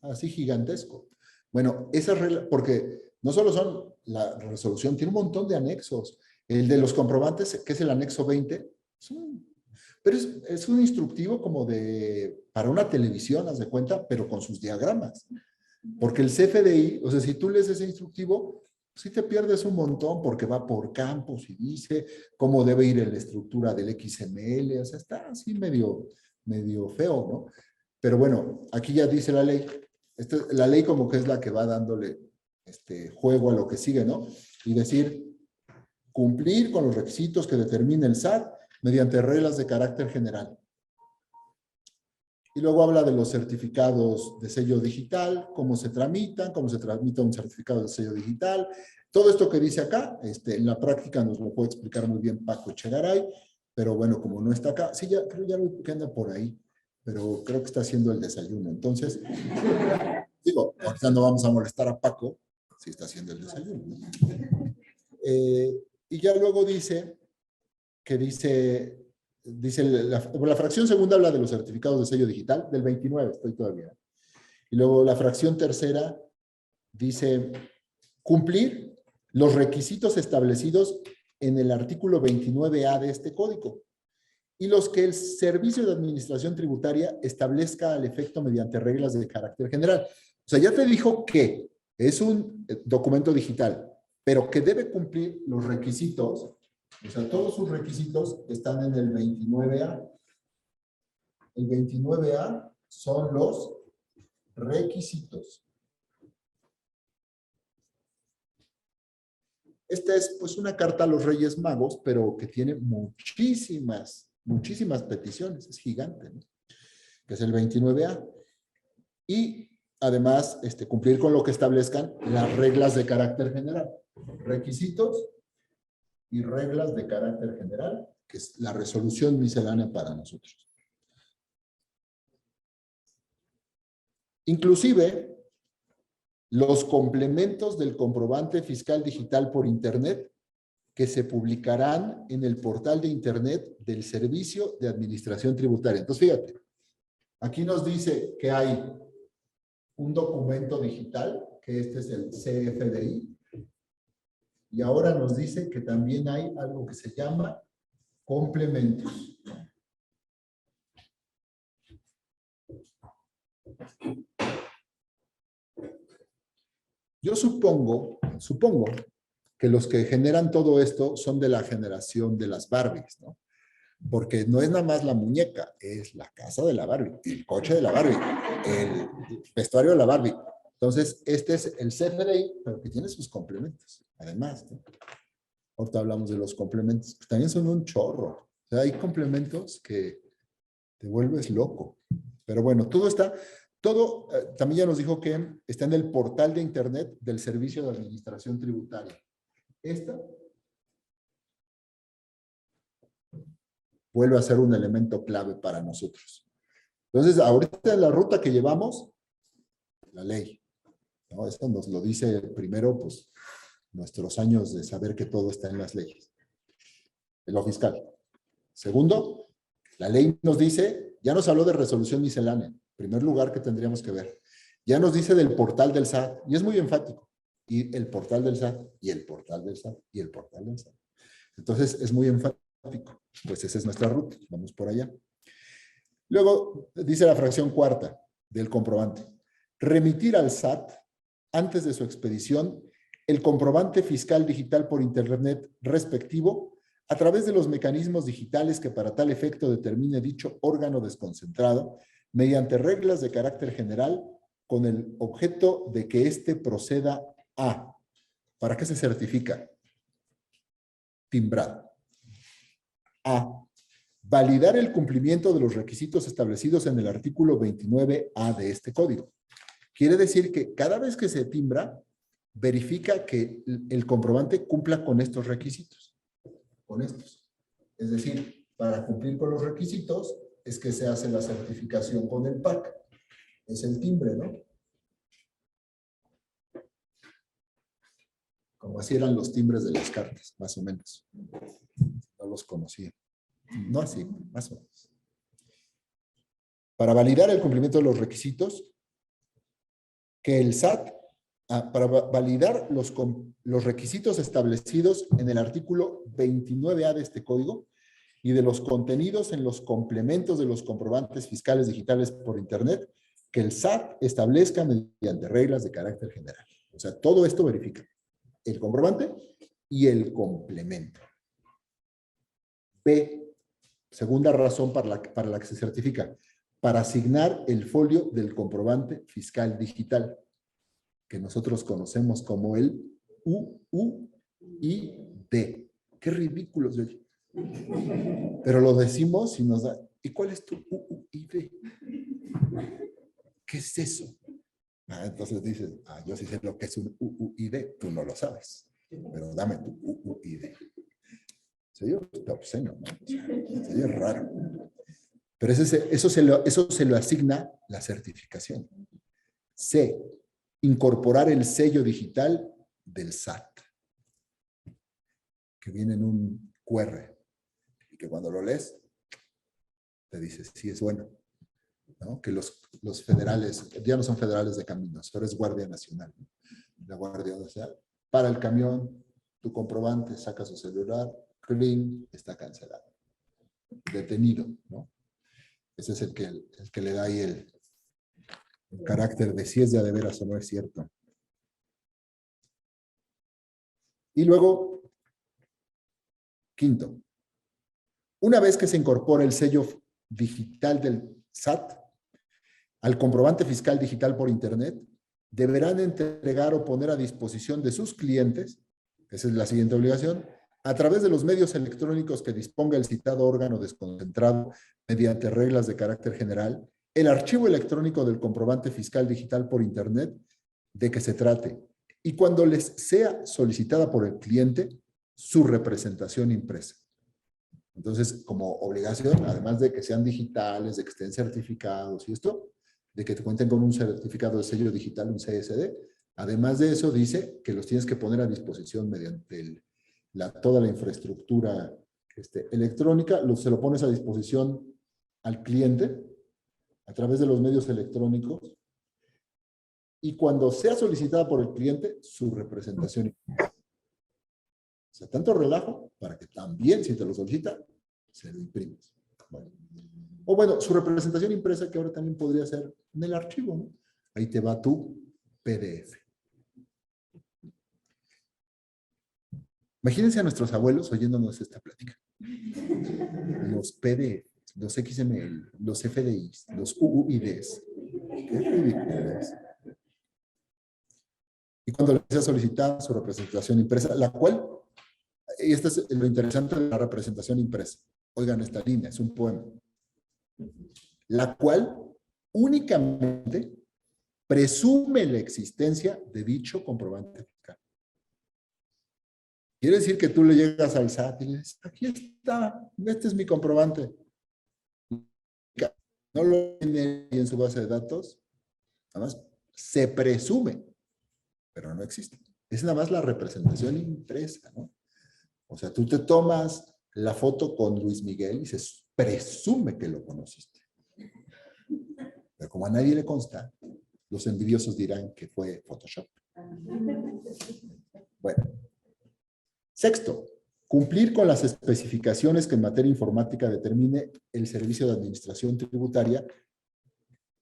así gigantesco. Bueno, esas reglas, porque no solo son la resolución, tiene un montón de anexos. El de los comprobantes, que es el anexo 20, pero es un instructivo como para una televisión, haz de cuenta, pero con sus diagramas. Porque el CFDI, o sea, si tú lees ese instructivo, sí te pierdes un montón porque va por campos y dice cómo debe ir en la estructura del XML, o sea, está así medio feo, ¿no? Pero bueno, aquí ya dice la ley. La ley como que es la que va dándole juego a lo que sigue, ¿no? Y decir, cumplir con los requisitos que determine el SAT mediante reglas de carácter general. Y luego habla de los certificados de sello digital, cómo se tramita un certificado de sello digital. Todo esto que dice acá, en la práctica nos lo puede explicar muy bien Paco Echegaray, pero bueno, como no está acá, sí, creo ya lo que anda por ahí, pero creo que está haciendo el desayuno. Entonces, digo, ahorita no vamos a molestar a Paco si está haciendo el desayuno, ¿no? Y ya luego dice la fracción segunda habla de los certificados de sello digital, del 29, estoy todavía. Y luego la fracción tercera dice cumplir los requisitos establecidos en el artículo 29A de este código y los que el Servicio de Administración Tributaria establezca al efecto mediante reglas de carácter general. O sea, ya te dijo que es un documento digital, pero que debe cumplir los requisitos. O sea, todos sus requisitos están en el 29A. El 29A son los requisitos. Esta es pues una carta a los Reyes Magos, pero que tiene muchísimas peticiones. Es gigante, ¿no? Que es el 29A. Y además cumplir con lo que establezcan las reglas de carácter general. Requisitos y reglas de carácter general, que es la resolución miscelánea para nosotros. Inclusive, los complementos del comprobante fiscal digital por Internet que se publicarán en el portal de Internet del Servicio de Administración Tributaria. Entonces, fíjate, aquí nos dice que hay un documento digital, que este es el CFDI, y ahora nos dice que también hay algo que se llama complementos. Yo supongo que los que generan todo esto son de la generación de las Barbies, ¿no? Porque no es nada más la muñeca, es la casa de la Barbie, el coche de la Barbie, el vestuario de la Barbie. Entonces, este es el CFDI, pero que tiene sus complementos, además, ¿no? Ahorita hablamos de los complementos, que también son un chorro. O sea, hay complementos que te vuelves loco. Pero bueno, también ya nos dijo que está en el portal de Internet del Servicio de Administración Tributaria. Esta vuelve a ser un elemento clave para nosotros. Entonces, ahorita en la ruta que llevamos, la ley, ¿no? Esto nos lo dice primero, pues, nuestros años de saber que todo está en las leyes. En lo fiscal. Segundo, la ley nos dice, ya nos habló de resolución miscelánea, en primer lugar que tendríamos que ver. Ya nos dice del portal del SAT, y es muy enfático. Y el portal del SAT, y el portal del SAT, y el portal del SAT. Entonces, es muy enfático. Pues esa es nuestra ruta, vamos por allá. Luego, dice la fracción cuarta del comprobante. Remitir al SAT, antes de su expedición, el comprobante fiscal digital por Internet respectivo a través de los mecanismos digitales que para tal efecto determine dicho órgano desconcentrado mediante reglas de carácter general con el objeto de que éste proceda a. ¿Para qué se certifica? Timbrado. A. Validar el cumplimiento de los requisitos establecidos en el artículo 29A de este código. Quiere decir que cada vez que se timbra, verifica que el comprobante cumpla con estos requisitos. Con estos. Es decir, para cumplir con los requisitos es que se hace la certificación con el PAC. Es el timbre, ¿no? Como así eran los timbres de las cartas, más o menos. No los conocía. No así, más o menos. Para validar el cumplimiento de los requisitos, que el SAT, para validar los requisitos establecidos en el artículo 29A de este código y de los contenidos en los complementos de los comprobantes fiscales digitales por Internet, que el SAT establezca mediante reglas de carácter general. O sea, todo esto verifica el comprobante y el complemento. B, segunda razón para la que se certifica, para asignar el folio del comprobante fiscal digital, que nosotros conocemos como el UUID. Qué ridículos, oye. Pero lo decimos y nos da, ¿y cuál es tu UUID? ¿Qué es eso? Entonces dices, yo sí sé lo que es un UUID, tú no lo sabes, pero dame tu UUID. Se oye obsceno, ¿no? Se oye raro. Pero eso se lo asigna la certificación. C, incorporar el sello digital del SAT, que viene en un QR, y que cuando lo lees, te dice, sí es bueno, ¿no? Que los federales, ya no son federales de caminos, ahora es Guardia Nacional, ¿no? La Guardia Nacional, para el camión, tu comprobante, saca su celular, clean, está cancelado. Detenido, ¿no? Ese es el que le da ahí el carácter de si es de veras o no es cierto. Y luego, quinto, una vez que se incorpora el sello digital del SAT al comprobante fiscal digital por Internet, deberán entregar o poner a disposición de sus clientes, esa es la siguiente obligación, a través de los medios electrónicos que disponga el citado órgano desconcentrado mediante reglas de carácter general, el archivo electrónico del comprobante fiscal digital por Internet de que se trate, y cuando les sea solicitada por el cliente, su representación impresa. Entonces, como obligación, además de que sean digitales, de que estén certificados y esto, de que te cuenten con un certificado de sello digital, un CSD, además de eso dice que los tienes que poner a disposición mediante toda la infraestructura electrónica, se lo pones a disposición al cliente a través de los medios electrónicos, y cuando sea solicitada por el cliente, su representación. O sea, tanto relajo para que también, si te lo solicita, se lo imprimes. Bueno. O bueno, su representación impresa, que ahora también podría ser en el archivo, ¿no? Ahí te va tu PDF. Imagínense a nuestros abuelos oyéndonos esta plática. Los PDF, los XML, los FDIs, los UUIDs. Qué ridículo es. Y cuando le sea solicitada su representación impresa, la cual, y esto es lo interesante de la representación impresa. Oigan esta línea, es un poema. La cual únicamente presume la existencia de dicho comprobante fiscal. Quiere decir que tú le llegas al SAT y le dices, aquí está, este es mi comprobante. No lo tiene en su base de datos, nada más se presume, pero no existe. Es nada más la representación impresa, ¿no? O sea, tú te tomas la foto con Luis Miguel y se presume que lo conociste. Pero como a nadie le consta, los envidiosos dirán que fue Photoshop. Bueno. Sexto, cumplir con las especificaciones que en materia informática determine el Servicio de Administración Tributaria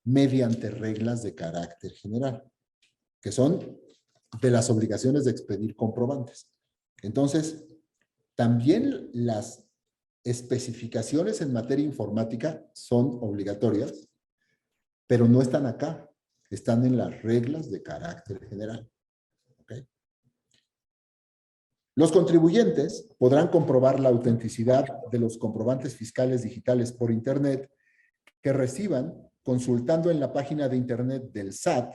mediante reglas de carácter general, que son de las obligaciones de expedir comprobantes. Entonces, también las especificaciones en materia informática son obligatorias, pero no están acá, están en las reglas de carácter general. ¿Okay? Los contribuyentes podrán comprobar la autenticidad de los comprobantes fiscales digitales por Internet que reciban consultando en la página de Internet del SAT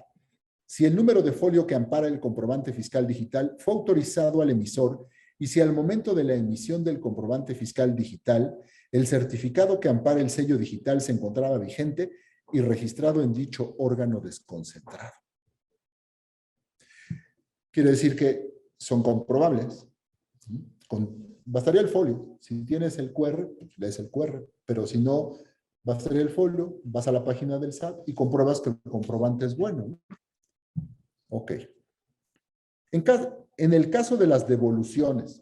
si el número de folio que ampara el comprobante fiscal digital fue autorizado al emisor y si al momento de la emisión del comprobante fiscal digital El certificado que ampara el sello digital se encontraba vigente y registrado en dicho órgano desconcentrado. Quiere decir que son comprobables. Bastaría el folio. Si tienes el QR, pues lees el QR. Pero si no, bastaría el folio, vas a la página del SAT y compruebas que el comprobante es bueno. Ok. En el caso de las devoluciones,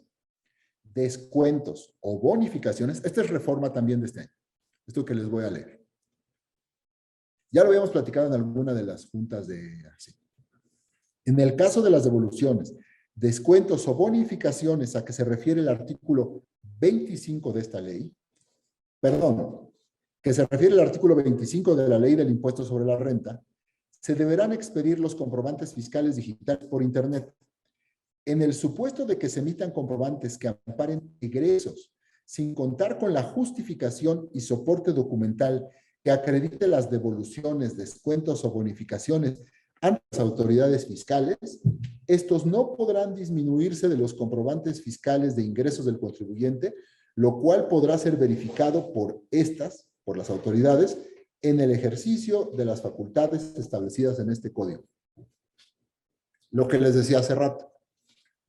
descuentos o bonificaciones, esta es reforma también de este año. Esto que les voy a leer. Ya lo habíamos platicado en alguna de las juntas de... En el caso de las devoluciones, descuentos o bonificaciones a que se refiere el artículo 25 de esta ley, perdón, que se refiere al artículo 25 de la Ley del Impuesto sobre la Renta, se deberán expedir los comprobantes fiscales digitales por Internet. En el supuesto de que se emitan comprobantes que amparen egresos, sin contar con la justificación y soporte documental que acredite las devoluciones, descuentos o bonificaciones ante las autoridades fiscales, estos no podrán disminuirse de los comprobantes fiscales de ingresos del contribuyente, lo cual podrá ser verificado por las autoridades, en el ejercicio de las facultades establecidas en este código. Lo que les decía hace rato,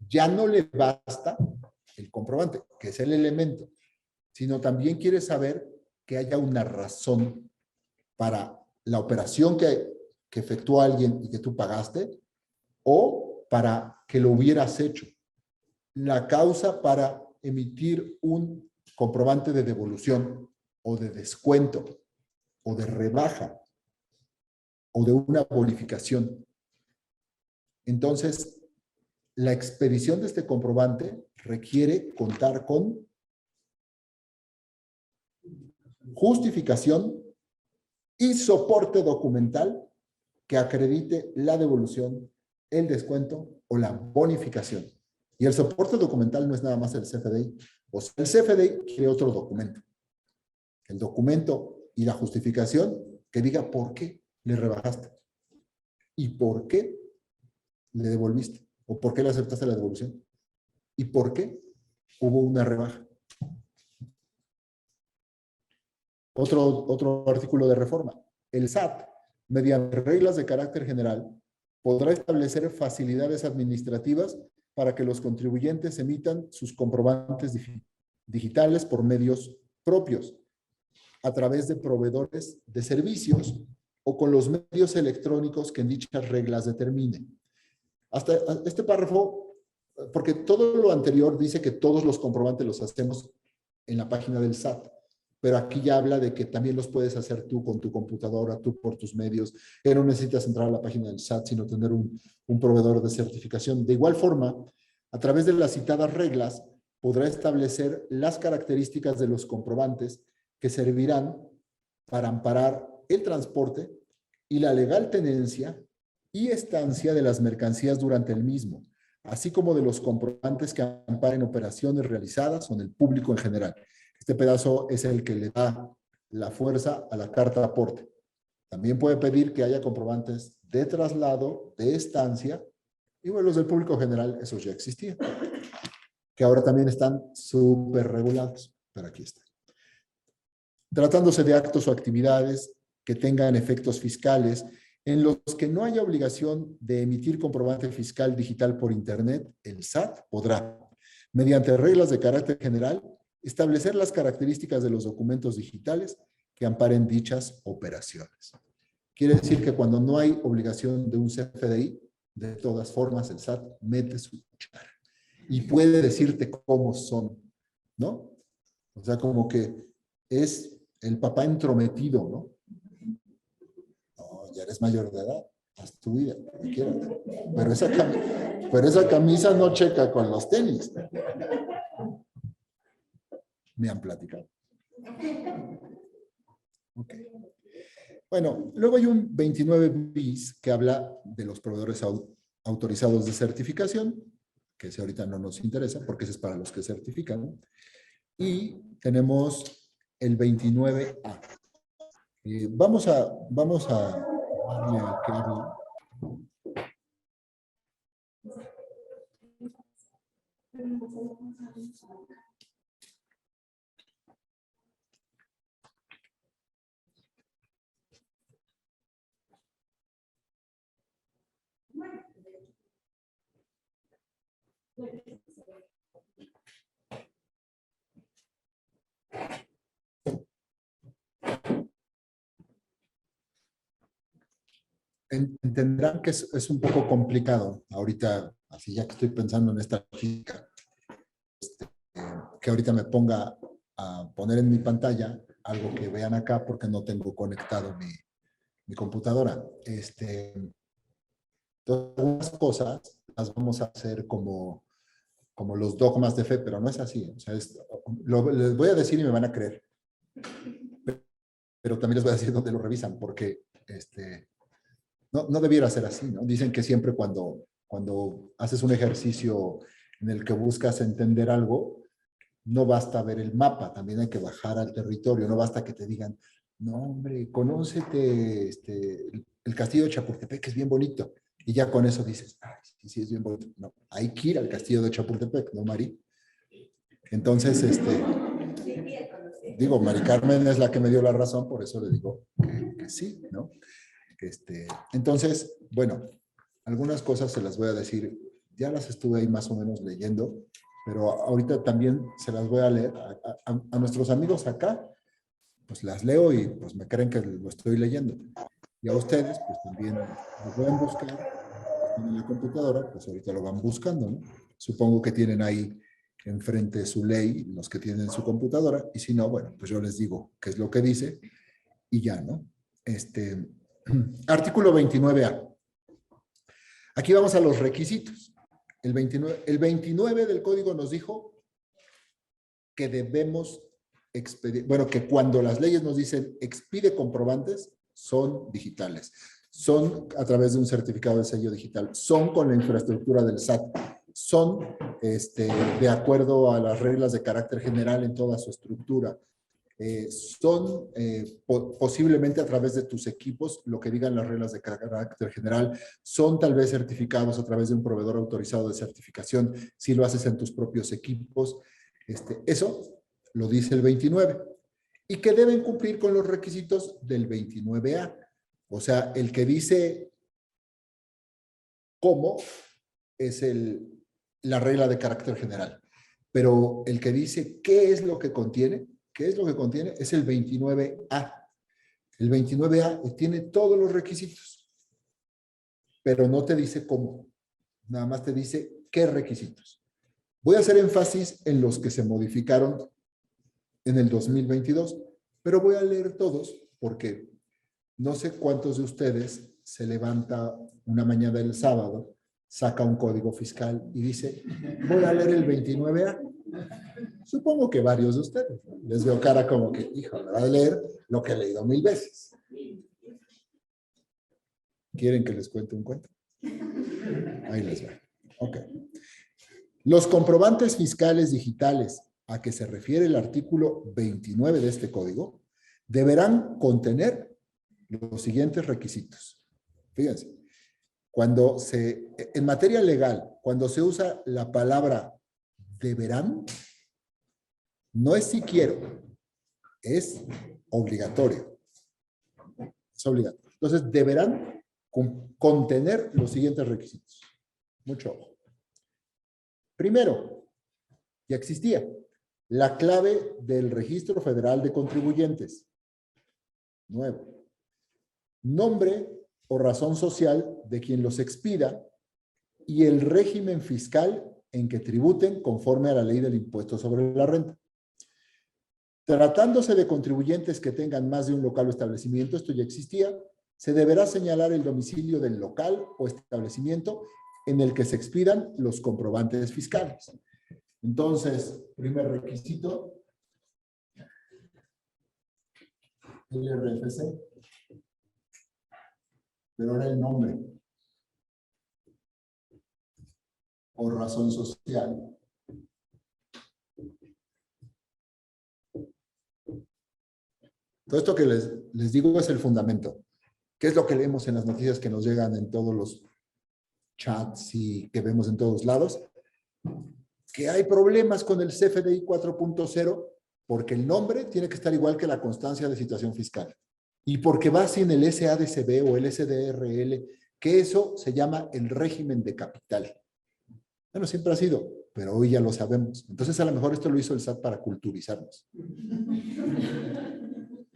ya no le basta el comprobante, que es el elemento, sino también quiere saber que haya una razón para la operación que efectuó alguien y que tú pagaste, o para que lo hubieras hecho. La causa para emitir un comprobante de devolución o de descuento o de rebaja o de una bonificación. Entonces, la expedición de este comprobante requiere contar con justificación y soporte documental que acredite la devolución, el descuento o la bonificación. Y el soporte documental no es nada más el CFDI. O sea, el CFDI quiere otro documento. El documento y la justificación que diga por qué le rebajaste y por qué le devolviste o por qué le aceptaste la devolución y por qué hubo una rebaja. Otro artículo de reforma. El SAT, mediante reglas de carácter general, podrá establecer facilidades administrativas para que los contribuyentes emitan sus comprobantes digitales por medios propios, a través de proveedores de servicios o con los medios electrónicos que en dichas reglas determinen. Hasta este párrafo, porque todo lo anterior dice que todos los comprobantes los hacemos en la página del SAT, pero aquí ya habla de que también los puedes hacer tú con tu computadora, tú por tus medios, que no necesitas entrar a la página del SAT, sino tener un proveedor de certificación. De igual forma, a través de las citadas reglas, podrá establecer las características de los comprobantes que servirán para amparar el transporte y la legal tenencia y estancia de las mercancías durante el mismo, así como de los comprobantes que amparen operaciones realizadas con el público en general. Este pedazo es el que le da la fuerza a la carta de aporte. También puede pedir que haya comprobantes de traslado, de estancia, y bueno, los del público general, esos ya existían, que ahora también están súper regulados, pero aquí están. Tratándose de actos o actividades que tengan efectos fiscales en los que no haya obligación de emitir comprobante fiscal digital por Internet, el SAT podrá, mediante reglas de carácter general, establecer las características de los documentos digitales que amparen dichas operaciones. Quiere decir que cuando no hay obligación de un CFDI, de todas formas el SAT mete su cuchara y puede decirte cómo son, ¿no? O sea, como que es el papá entrometido, ¿no? No, ya eres mayor de edad, haz tu vida, quédate. Pero esa camisa no checa con los tenis. Me han platicado. Ok. Bueno, luego hay un 29 bis que habla de los proveedores autorizados de certificación, que ese ahorita no nos interesa porque ese es para los que certifican. Y tenemos el 29A. Vamos a darle al que hable. Entenderán que es un poco complicado ahorita, así ya que estoy pensando en esta lógica, que ahorita me ponga a poner en mi pantalla algo que vean acá porque no tengo conectado mi computadora. Todas las cosas las vamos a hacer como los dogmas de fe, pero no es así. O sea, les voy a decir y me van a creer, pero también les voy a decir dónde lo revisan, porque no debiera ser así, ¿no? Dicen que siempre cuando haces un ejercicio en el que buscas entender algo, no basta ver el mapa, también hay que bajar al territorio, no basta que te digan, no hombre, conócete el castillo de Chapultepec, que es bien bonito, y ya con eso dices, ay, sí, sí, es bien bonito. No, hay que ir al castillo de Chapultepec, ¿no, Mari? Entonces, digo, Mari Carmen es la que me dio la razón, por eso le digo que sí, ¿no? Entonces, bueno, algunas cosas se las voy a decir, ya las estuve ahí más o menos leyendo, pero ahorita también se las voy a leer a nuestros amigos acá, pues las leo y pues me creen que lo estoy leyendo. Y a ustedes, pues también lo pueden buscar en la computadora, pues ahorita lo van buscando, ¿no? Supongo que tienen ahí enfrente su ley, los que tienen su computadora, y si no, bueno, pues yo les digo qué es lo que dice y ya, ¿no? Artículo 29A. Aquí vamos a los requisitos. El 29 del código nos dijo que debemos expedir, bueno, que cuando las leyes nos dicen expide comprobantes, son digitales. Son a través de un certificado de sello digital. Son con la infraestructura del SAT. Son de acuerdo a las reglas de carácter general en toda su estructura. Son posiblemente a través de tus equipos, lo que digan las reglas de carácter general, son tal vez certificados a través de un proveedor autorizado de certificación, si lo haces en tus propios equipos. Eso lo dice el 29. Y que deben cumplir con los requisitos del 29A. O sea, el que dice cómo es la regla de carácter general. Pero el que dice qué es lo que contiene, es el 29A. El 29A tiene todos los requisitos, pero no te dice cómo. Nada más te dice qué requisitos. Voy a hacer énfasis en los que se modificaron en el 2022, pero voy a leer todos porque no sé cuántos de ustedes se levanta una mañana del sábado, saca un código fiscal y dice, voy a leer el 29A. Supongo que varios de ustedes. Les veo cara como que, hijo, me va a leer lo que he leído 1000 veces. ¿Quieren que les cuente un cuento? Ahí les va. Ok. Los comprobantes fiscales digitales a que se refiere el artículo 29 de este código deberán contener los siguientes requisitos. Fíjense, en materia legal, cuando se usa la palabra deberán, no es si quiero, es obligatorio. Es obligatorio. Entonces, deberán contener los siguientes requisitos. Mucho ojo. Primero, ya existía la clave del Registro Federal de Contribuyentes. Nuevo. Nombre o razón social de quien los expida y el régimen fiscal en que tributen conforme a la ley del impuesto sobre la renta. Tratándose de contribuyentes que tengan más de un local o establecimiento, esto ya existía, se deberá señalar el domicilio del local o establecimiento en el que se expidan los comprobantes fiscales. Entonces, primer requisito, el RFC, pero ahora el nombre o razón social. Todo esto que les digo es el fundamento. ¿Qué es lo que leemos en las noticias que nos llegan en todos los chats y que vemos en todos lados? Que hay problemas con el CFDI 4.0 porque el nombre tiene que estar igual que la constancia de situación fiscal. Y porque va sin el SADCB o el SDRL, que eso se llama el régimen de capital. Bueno, siempre ha sido, pero hoy ya lo sabemos. Entonces, a lo mejor esto lo hizo el SAT para culturizarnos.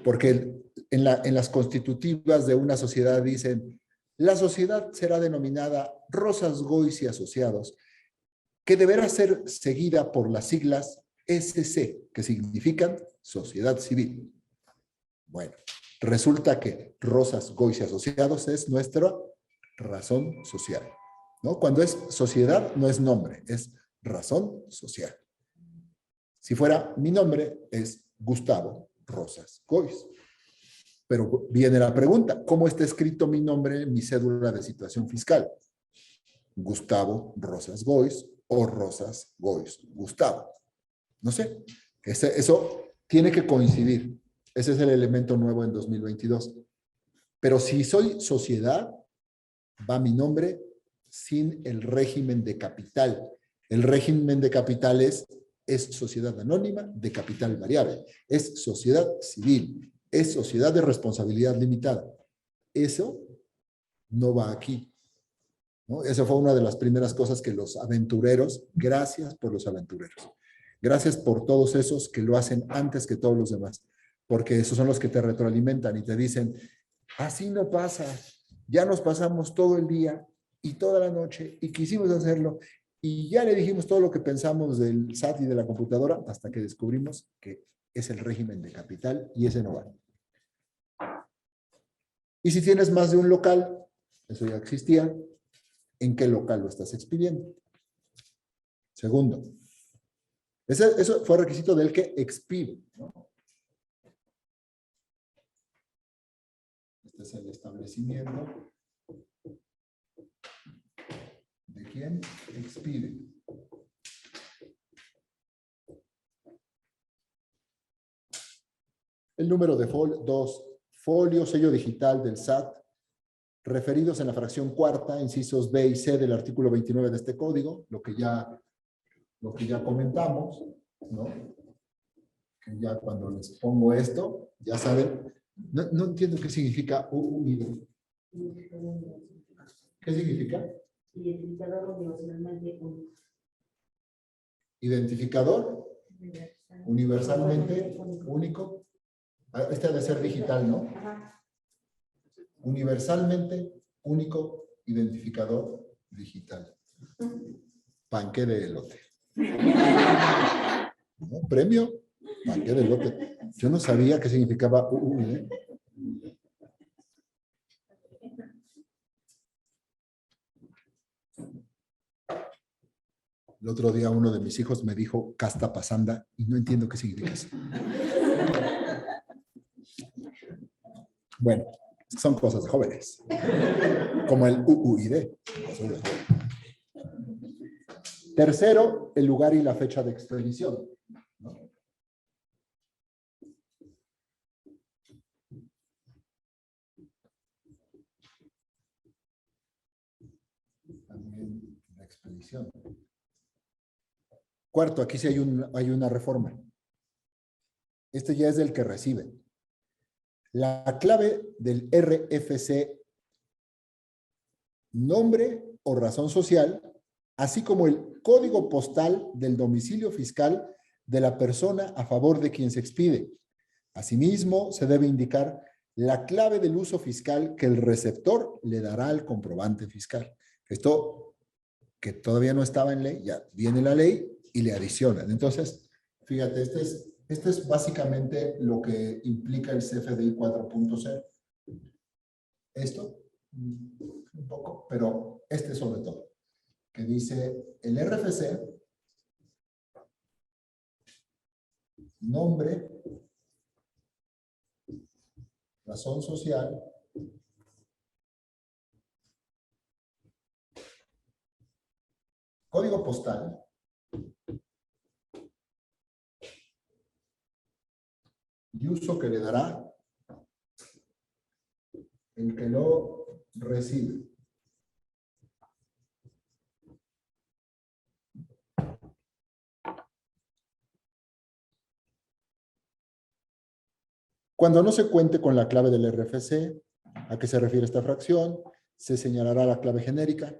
Porque en las constitutivas de una sociedad dicen, la sociedad será denominada Rosas Gois y Asociados, que deberá ser seguida por las siglas SC, que significan Sociedad Civil. Bueno, resulta que Rosas Gois y Asociados es nuestra razón social, ¿no? Cuando es sociedad, no es nombre, es razón social. Si fuera mi nombre, es Gustavo Rosas Gois. Pero viene la pregunta, ¿cómo está escrito mi nombre en mi cédula de situación fiscal? Gustavo Rosas Gois o Rosas Gois Gustavo. No sé, eso tiene que coincidir. Ese es el elemento nuevo en 2022. Pero si soy sociedad, va mi nombre sin el régimen de capital. El régimen de capital es sociedad anónima de capital variable, es sociedad civil, es sociedad de responsabilidad limitada. Eso no va aquí, ¿no? Esa fue una de las primeras cosas que los aventureros, gracias por los aventureros, gracias por todos esos que lo hacen antes que todos los demás, porque esos son los que te retroalimentan y te dicen, así no pasa, ya nos pasamos todo el día y toda la noche y quisimos hacerlo y ya le dijimos todo lo que pensamos del SAT y de la computadora hasta que descubrimos que es el régimen de capital y ese no va. Y si tienes más de un local, eso ya existía, ¿en qué local lo estás expidiendo? Segundo, eso fue requisito del que expide, ¿no? Este es el establecimiento de quien expide. El número de folio, sello digital del SAT, referidos en la fracción cuarta, incisos B y C del artículo 29 de este código, lo que ya comentamos, ¿no? Que ya cuando les pongo esto, ya saben, no entiendo qué significa UUID. ¿Qué significa? Identificador universalmente único. Identificador universalmente único. Este ha de ser digital, ¿no? Universalmente único identificador digital. Panque de elote. ¿No? Premio, panque de elote. Yo no sabía qué significaba UUID. El otro día uno de mis hijos me dijo casta pasanda y no entiendo qué significa eso. Bueno, son cosas de jóvenes. Como el UUID. Tercero, el lugar y la fecha de expedición, ¿no? También la expedición. Cuarto, aquí sí hay una reforma. Este ya es del que recibe. La clave del RFC, nombre o razón social, así como el código postal del domicilio fiscal de la persona a favor de quien se expide. Asimismo, se debe indicar la clave del uso fiscal que el receptor le dará al comprobante fiscal. Esto, que todavía no estaba en ley, ya viene la ley y le adicionan. Entonces, fíjate, este es básicamente lo que implica el CFDI 4.0. Esto, un poco, pero este sobre todo, que dice el RFC, nombre, razón social, código postal, y uso que le dará el que lo recibe. Cuando no se cuente con la clave del RFC, ¿a qué se refiere esta fracción? Se señalará la clave genérica,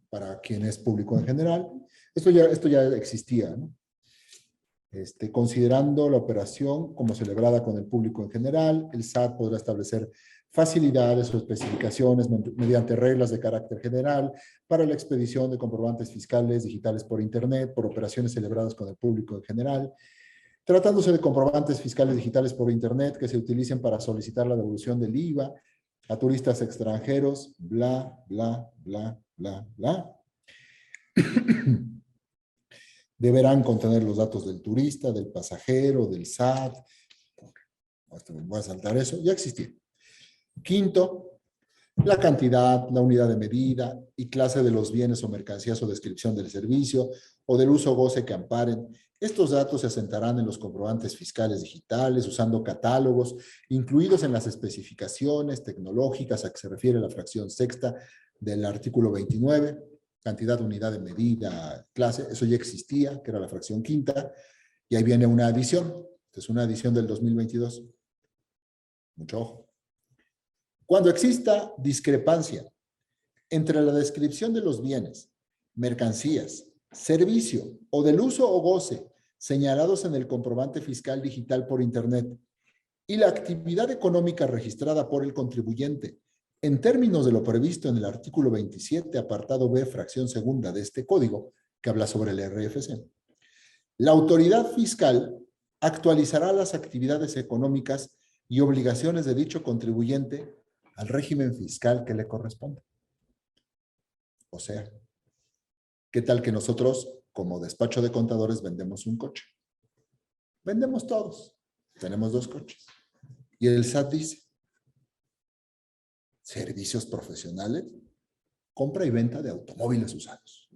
para quien es público en general. Esto ya existía, ¿no? Considerando la operación como celebrada con el público en general, el SAT podrá establecer facilidades o especificaciones mediante reglas de carácter general para la expedición de comprobantes fiscales digitales por Internet, por operaciones celebradas con el público en general, tratándose de comprobantes fiscales digitales por Internet que se utilicen para solicitar la devolución del IVA a turistas extranjeros, bla, bla, bla, bla, bla. Deberán contener los datos del turista, del pasajero, del SAT. Voy a saltar eso, ya existía. Quinto, la cantidad, la unidad de medida y clase de los bienes o mercancías o descripción del servicio o del uso o goce que amparen. Estos datos se asentarán en los comprobantes fiscales digitales usando catálogos incluidos en las especificaciones tecnológicas a que se refiere la fracción sexta del artículo 29, cantidad, unidad de medida, clase. Eso ya existía, que era la fracción quinta, y ahí viene una adición. Esta es una adición del 2022. Mucho ojo. Cuando exista discrepancia entre la descripción de los bienes, mercancías, servicio o del uso o goce señalados en el comprobante fiscal digital por Internet y la actividad económica registrada por el contribuyente en términos de lo previsto en el artículo 27, apartado B, fracción segunda de este código, que habla sobre el RFC, la autoridad fiscal actualizará las actividades económicas y obligaciones de dicho contribuyente al régimen fiscal que le corresponde. O sea, ¿qué tal que nosotros, como despacho de contadores, vendemos un coche? Vendemos todos. Tenemos 2 coches. Y el SAT dice, servicios profesionales, compra y venta de automóviles usados.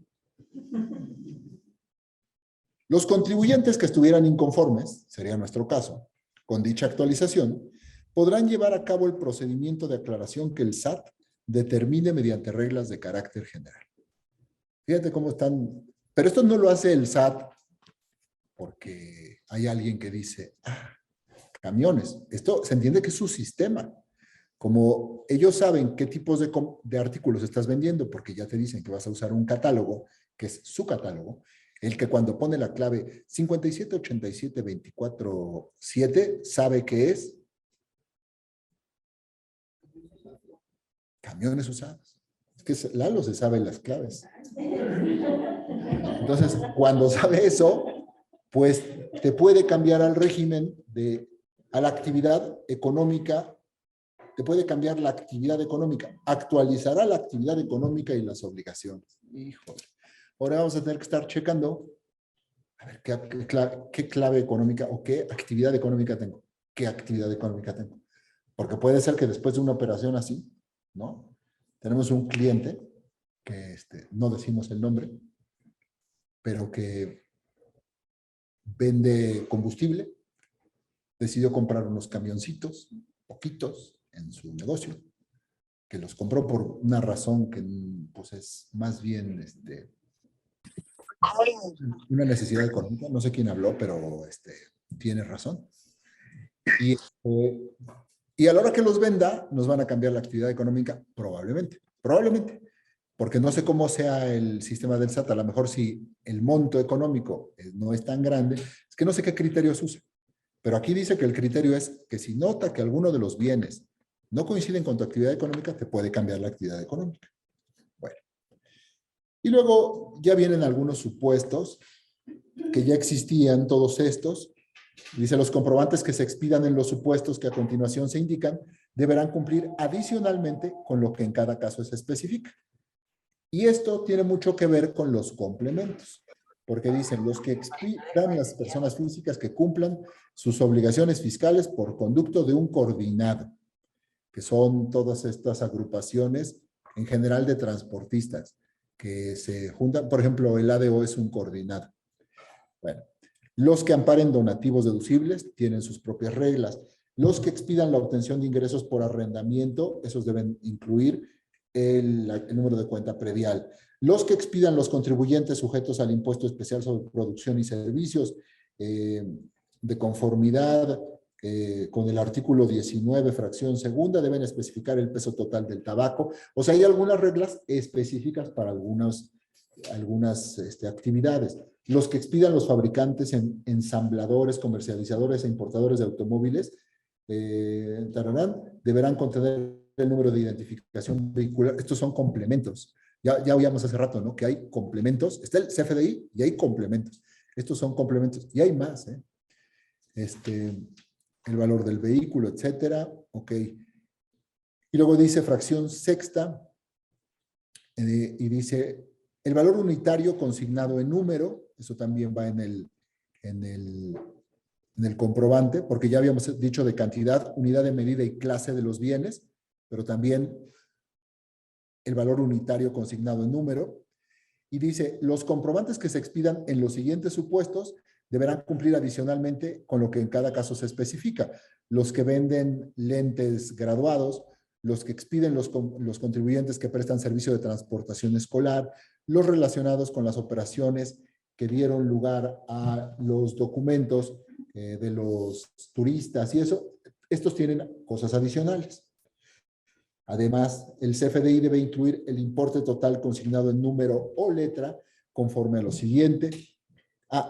Los contribuyentes que estuvieran inconformes, sería nuestro caso, con dicha actualización, podrán llevar a cabo el procedimiento de aclaración que el SAT determine mediante reglas de carácter general. Fíjate cómo están, pero esto no lo hace el SAT porque hay alguien que dice, camiones, esto se entiende que es su sistema. Como ellos saben qué tipos de artículos estás vendiendo, porque ya te dicen que vas a usar un catálogo, que es su catálogo, el que cuando pone la clave 578724.7 sabe que es camiones usados. Es que Lalo se sabe las claves. Entonces, cuando sabe eso, pues te puede cambiar al régimen a la actividad económica, te puede cambiar la actividad económica, actualizará la actividad económica y las obligaciones. Híjole. Ahora vamos a tener que estar checando, a ver, qué clave económica o qué actividad económica tengo. ¿Qué actividad económica tengo? Porque puede ser que después de una operación así, ¿no? Tenemos un cliente que no decimos el nombre, pero que vende combustible, decidió comprar unos camioncitos, poquitos, en su negocio, que los compró por una razón que pues es más bien una necesidad económica. No sé quién habló, pero tiene razón. Y a la hora que los venda, nos van a cambiar la actividad económica, probablemente, porque no sé cómo sea el sistema del SAT. A lo mejor si el monto económico no es tan grande, es que no sé qué criterios usa. Pero aquí dice que el criterio es que si nota que alguno de los bienes no coinciden con tu actividad económica, te puede cambiar la actividad económica. Bueno. Y luego ya vienen algunos supuestos que ya existían todos estos. Dice, los comprobantes que se expidan en los supuestos que a continuación se indican deberán cumplir adicionalmente con lo que en cada caso se especifica. Y esto tiene mucho que ver con los complementos, porque dicen, los que expidan las personas físicas que cumplan sus obligaciones fiscales por conducto de un coordinado, que son todas estas agrupaciones en general de transportistas que se juntan. Por ejemplo, el ADO es un coordinado. Bueno, los que amparen donativos deducibles tienen sus propias reglas. Los que expidan la obtención de ingresos por arrendamiento, esos deben incluir el número de cuenta predial. Los que expidan los contribuyentes sujetos al impuesto especial sobre producción y servicios de conformidad con el artículo 19, fracción segunda, deben especificar el peso total del tabaco. O sea, hay algunas reglas específicas para algunas actividades. Los que expidan los fabricantes, ensambladores, comercializadores e importadores de automóviles, deberán contener el número de identificación vehicular. Estos son complementos. Ya oíamos hace rato, ¿no? Que hay complementos. Está el CFDI y hay complementos. Estos son complementos. Y hay más, ¿eh? El valor del vehículo, etcétera. Ok. Y luego dice fracción sexta, y dice el valor unitario consignado en número, eso también va en el comprobante, porque ya habíamos dicho de cantidad, unidad de medida y clase de los bienes, pero también el valor unitario consignado en número. Y dice, los comprobantes que se expidan en los siguientes supuestos deberán cumplir adicionalmente con lo que en cada caso se especifica. Los que venden lentes graduados, los que expiden los contribuyentes que prestan servicio de transportación escolar, los relacionados con las operaciones que dieron lugar a los documentos de los turistas y eso, estos tienen cosas adicionales. Además, el CFDI debe incluir el importe total consignado en número o letra conforme a lo siguiente.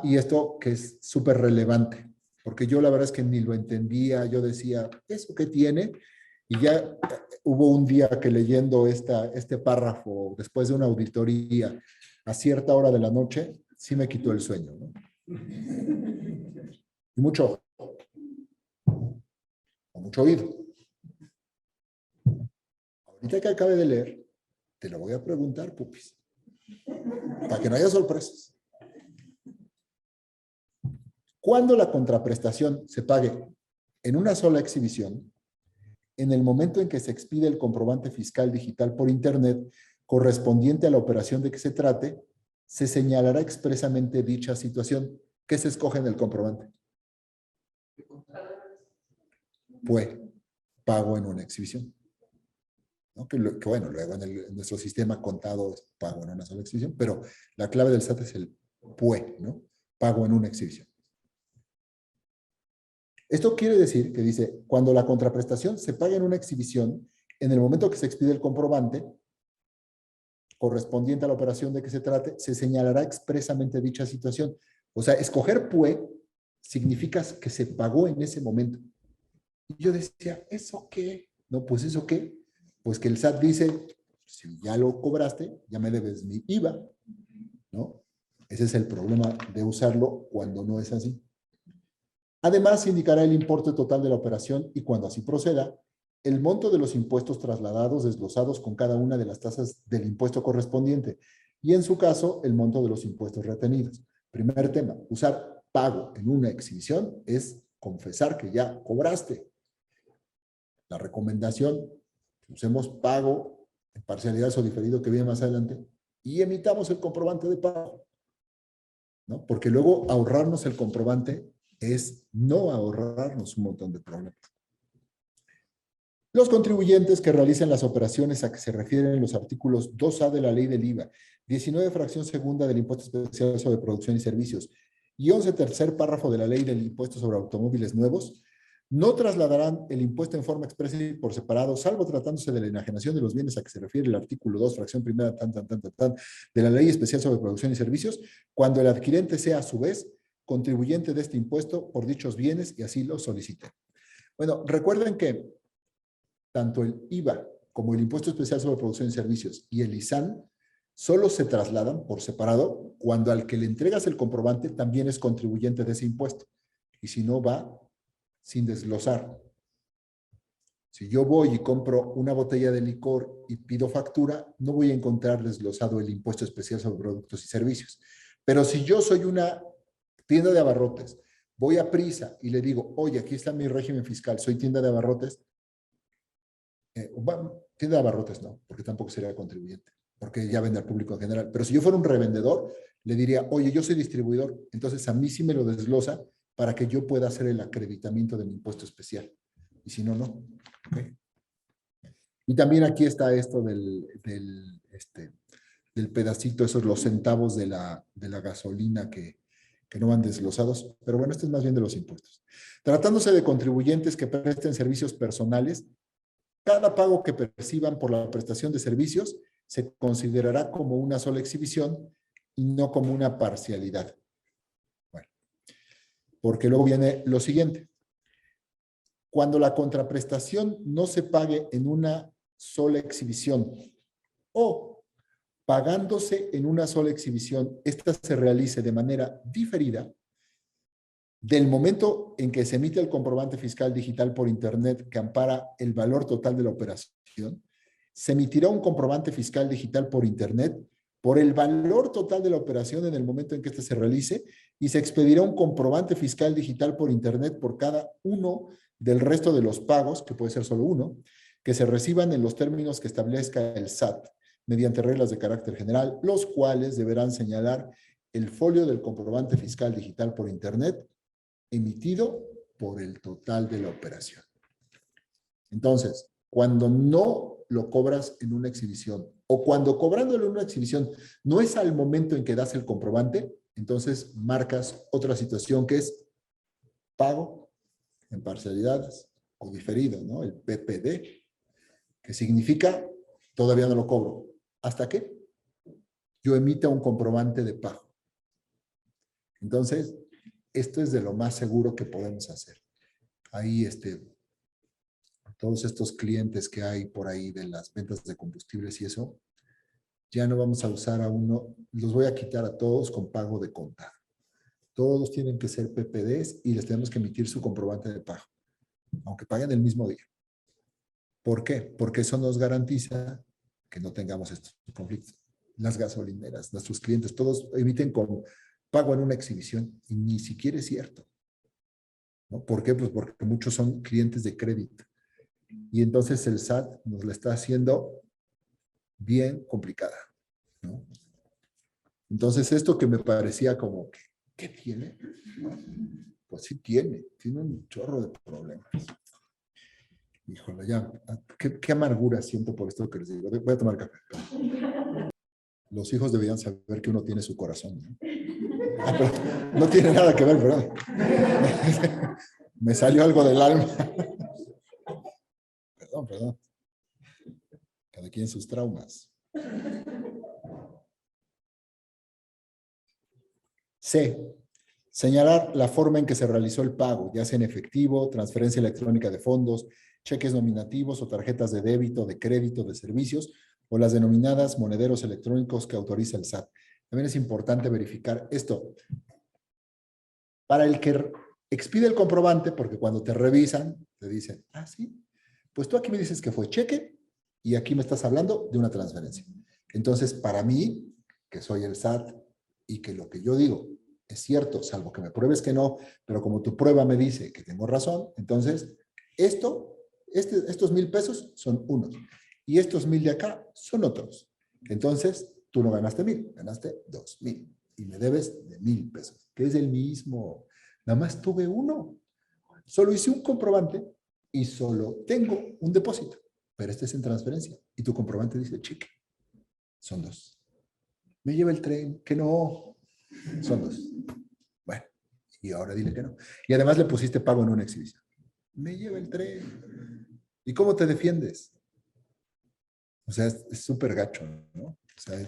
Y esto que es súper relevante, porque yo la verdad es que ni lo entendía, yo decía, ¿eso qué tiene? Y ya hubo un día que leyendo este párrafo, después de una auditoría, a cierta hora de la noche, sí me quitó el sueño, ¿no? Y mucho oído. Ahorita que acabe de leer, te lo voy a preguntar, pupis, para que no haya sorpresas. Cuando la contraprestación se pague en una sola exhibición, en el momento en que se expide el comprobante fiscal digital por Internet correspondiente a la operación de que se trate, se señalará expresamente dicha situación. ¿Qué se escoge en el comprobante? Pues, pago en una exhibición. ¿No? Que bueno, luego en nuestro sistema contado es pago en una sola exhibición, pero la clave del SAT es el PUE, ¿no? Pago en una exhibición. Esto quiere decir que dice, cuando la contraprestación se paga en una exhibición, en el momento que se expide el comprobante correspondiente a la operación de que se trate, se señalará expresamente dicha situación. O sea, escoger PUE significa que se pagó en ese momento. Y yo decía, ¿eso qué? No, pues ¿eso qué? Pues que el SAT dice, si ya lo cobraste, ya me debes mi IVA, ¿no? Ese es el problema de usarlo cuando no es así. Además, indicará el importe total de la operación y cuando así proceda, el monto de los impuestos trasladados desglosados con cada una de las tasas del impuesto correspondiente y, en su caso, el monto de los impuestos retenidos. Primer tema, usar pago en una exhibición es confesar que ya cobraste. La recomendación, usemos pago en parcialidad o diferido que viene más adelante y emitamos el comprobante de pago, ¿no? Porque luego ahorrarnos el comprobante es no ahorrarnos un montón de problemas. Los contribuyentes que realicen las operaciones a que se refieren los artículos 2A de la ley del IVA, 19 fracción segunda del impuesto especial sobre producción y servicios y 11 tercer párrafo de la ley del impuesto sobre automóviles nuevos, no trasladarán el impuesto en forma expresa y por separado, salvo tratándose de la enajenación de los bienes a que se refiere el artículo 2, fracción primera, de la ley especial sobre producción y servicios, cuando el adquirente sea a su vez contribuyente de este impuesto por dichos bienes y así lo solicite. Bueno, recuerden que tanto el IVA como el impuesto especial sobre producción y servicios y el ISAN solo se trasladan por separado cuando al que le entregas el comprobante también es contribuyente de ese impuesto. Y si no, va sin desglosar. Si yo voy y compro una botella de licor y pido factura, no voy a encontrar desglosado el impuesto especial sobre productos y servicios. Pero si yo soy una tienda de abarrotes, voy a Prisa y le digo, oye, aquí está mi régimen fiscal, soy tienda de abarrotes. Tienda de abarrotes no, porque tampoco sería contribuyente, porque ya vende al público en general. Pero si yo fuera un revendedor, le diría, oye, yo soy distribuidor, entonces a mí sí me lo desglosa para que yo pueda hacer el acreditamiento de mi impuesto especial. Y si no, no. Okay. Y también aquí está esto del pedacito, esos los centavos de la gasolina que que no van desglosados, pero bueno, este es más bien de los impuestos. Tratándose de contribuyentes que presten servicios personales, cada pago que perciban por la prestación de servicios se considerará como una sola exhibición y no como una parcialidad. Bueno, porque luego viene lo siguiente. Cuando la contraprestación no se pague en una sola exhibición o pagándose en una sola exhibición, esta se realice de manera diferida del momento en que se emite el comprobante fiscal digital por Internet que ampara el valor total de la operación, se emitirá un comprobante fiscal digital por Internet por el valor total de la operación en el momento en que éste se realice y se expedirá un comprobante fiscal digital por Internet por cada uno del resto de los pagos, que puede ser solo uno, que se reciban en los términos que establezca el SAT mediante reglas de carácter general, los cuales deberán señalar el folio del comprobante fiscal digital por Internet emitido por el total de la operación. Entonces, cuando no lo cobras en una exhibición o cuando cobrándolo en una exhibición no es al momento en que das el comprobante, entonces marcas otra situación que es pago en parcialidades o diferido, ¿no? El PPD, que significa todavía no lo cobro. ¿Hasta qué? Yo emita un comprobante de pago. Entonces, esto es de lo más seguro que podemos hacer. Ahí, todos estos clientes que hay por ahí de las ventas de combustibles y eso, ya no vamos a usar a uno, los voy a quitar a todos con pago de contado. Todos tienen que ser PPDs y les tenemos que emitir su comprobante de pago, aunque paguen el mismo día. ¿Por qué? Porque eso nos garantiza que no tengamos estos conflictos. Las gasolineras, nuestros clientes, todos emiten con pago en una exhibición y ni siquiera es cierto, ¿no? ¿Por qué? Pues porque muchos son clientes de crédito. Y entonces el SAT nos la está haciendo bien complicada, ¿no? Entonces esto que me parecía como, ¿qué tiene? Pues sí tiene un chorro de problemas. Híjole, ya, qué amargura siento por esto que les digo. Voy a tomar café. Los hijos deberían saber que uno tiene su corazón, ¿no? Ah, pero no tiene nada que ver, ¿verdad? Me salió algo del alma. Perdón. Cada quien sus traumas. C. Señalar la forma en que se realizó el pago, ya sea en efectivo, transferencia electrónica de fondos, cheques nominativos o tarjetas de débito, de crédito, de servicios, o las denominadas monederos electrónicos que autoriza el SAT. También es importante verificar esto. Para el que expide el comprobante, porque cuando te revisan, te dicen, ah, sí, pues tú aquí me dices que fue cheque y aquí me estás hablando de una transferencia. Entonces, para mí, que soy el SAT y que lo que yo digo es cierto, salvo que me pruebes que no, pero como tu prueba me dice que tengo razón, entonces estos 1,000 pesos son unos y estos 1,000 de acá son otros. Entonces, tú no ganaste 1,000, ganaste 2,000 y me debes de 1,000 pesos, que es el mismo. Nada más tuve uno. Solo hice un comprobante y solo tengo un depósito, pero este es en transferencia y tu comprobante dice cheque. Son 2. Me lleva el tren, que no. Son 2. Bueno, y ahora dile que no. Y además le pusiste pago en una exhibición. Me lleva el tren. ¿Y cómo te defiendes? O sea, es súper gacho, ¿no? O sea,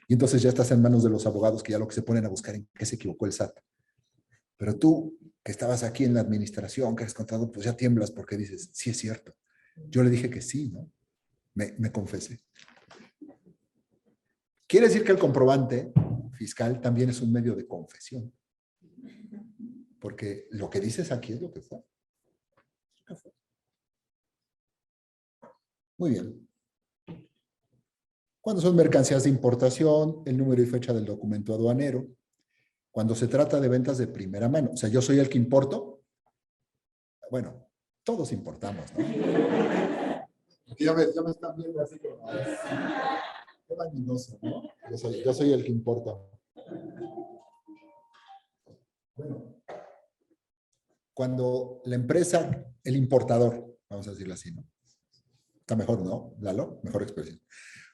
y entonces ya estás en manos de los abogados que ya lo que se ponen a buscar en qué se equivocó el SAT. Pero tú, que estabas aquí en la administración, que eres contador, pues ya tiemblas porque dices, sí es cierto. Yo le dije que sí, ¿no? Me confesé. Quiere decir que el comprobante fiscal también es un medio de confesión. Porque lo que dices aquí es lo que fue. Muy bien. Cuando son mercancías de importación, el número y fecha del documento aduanero. Cuando se trata de ventas de primera mano. O sea, yo soy el que importo. Bueno, todos importamos, ¿no? Ya me están viendo así como... Qué vaninoso, ¿no? Yo soy el que importa. Bueno, cuando la empresa, el importador, vamos a decirlo así, ¿no? Está mejor, ¿no? Lalo, mejor expresión.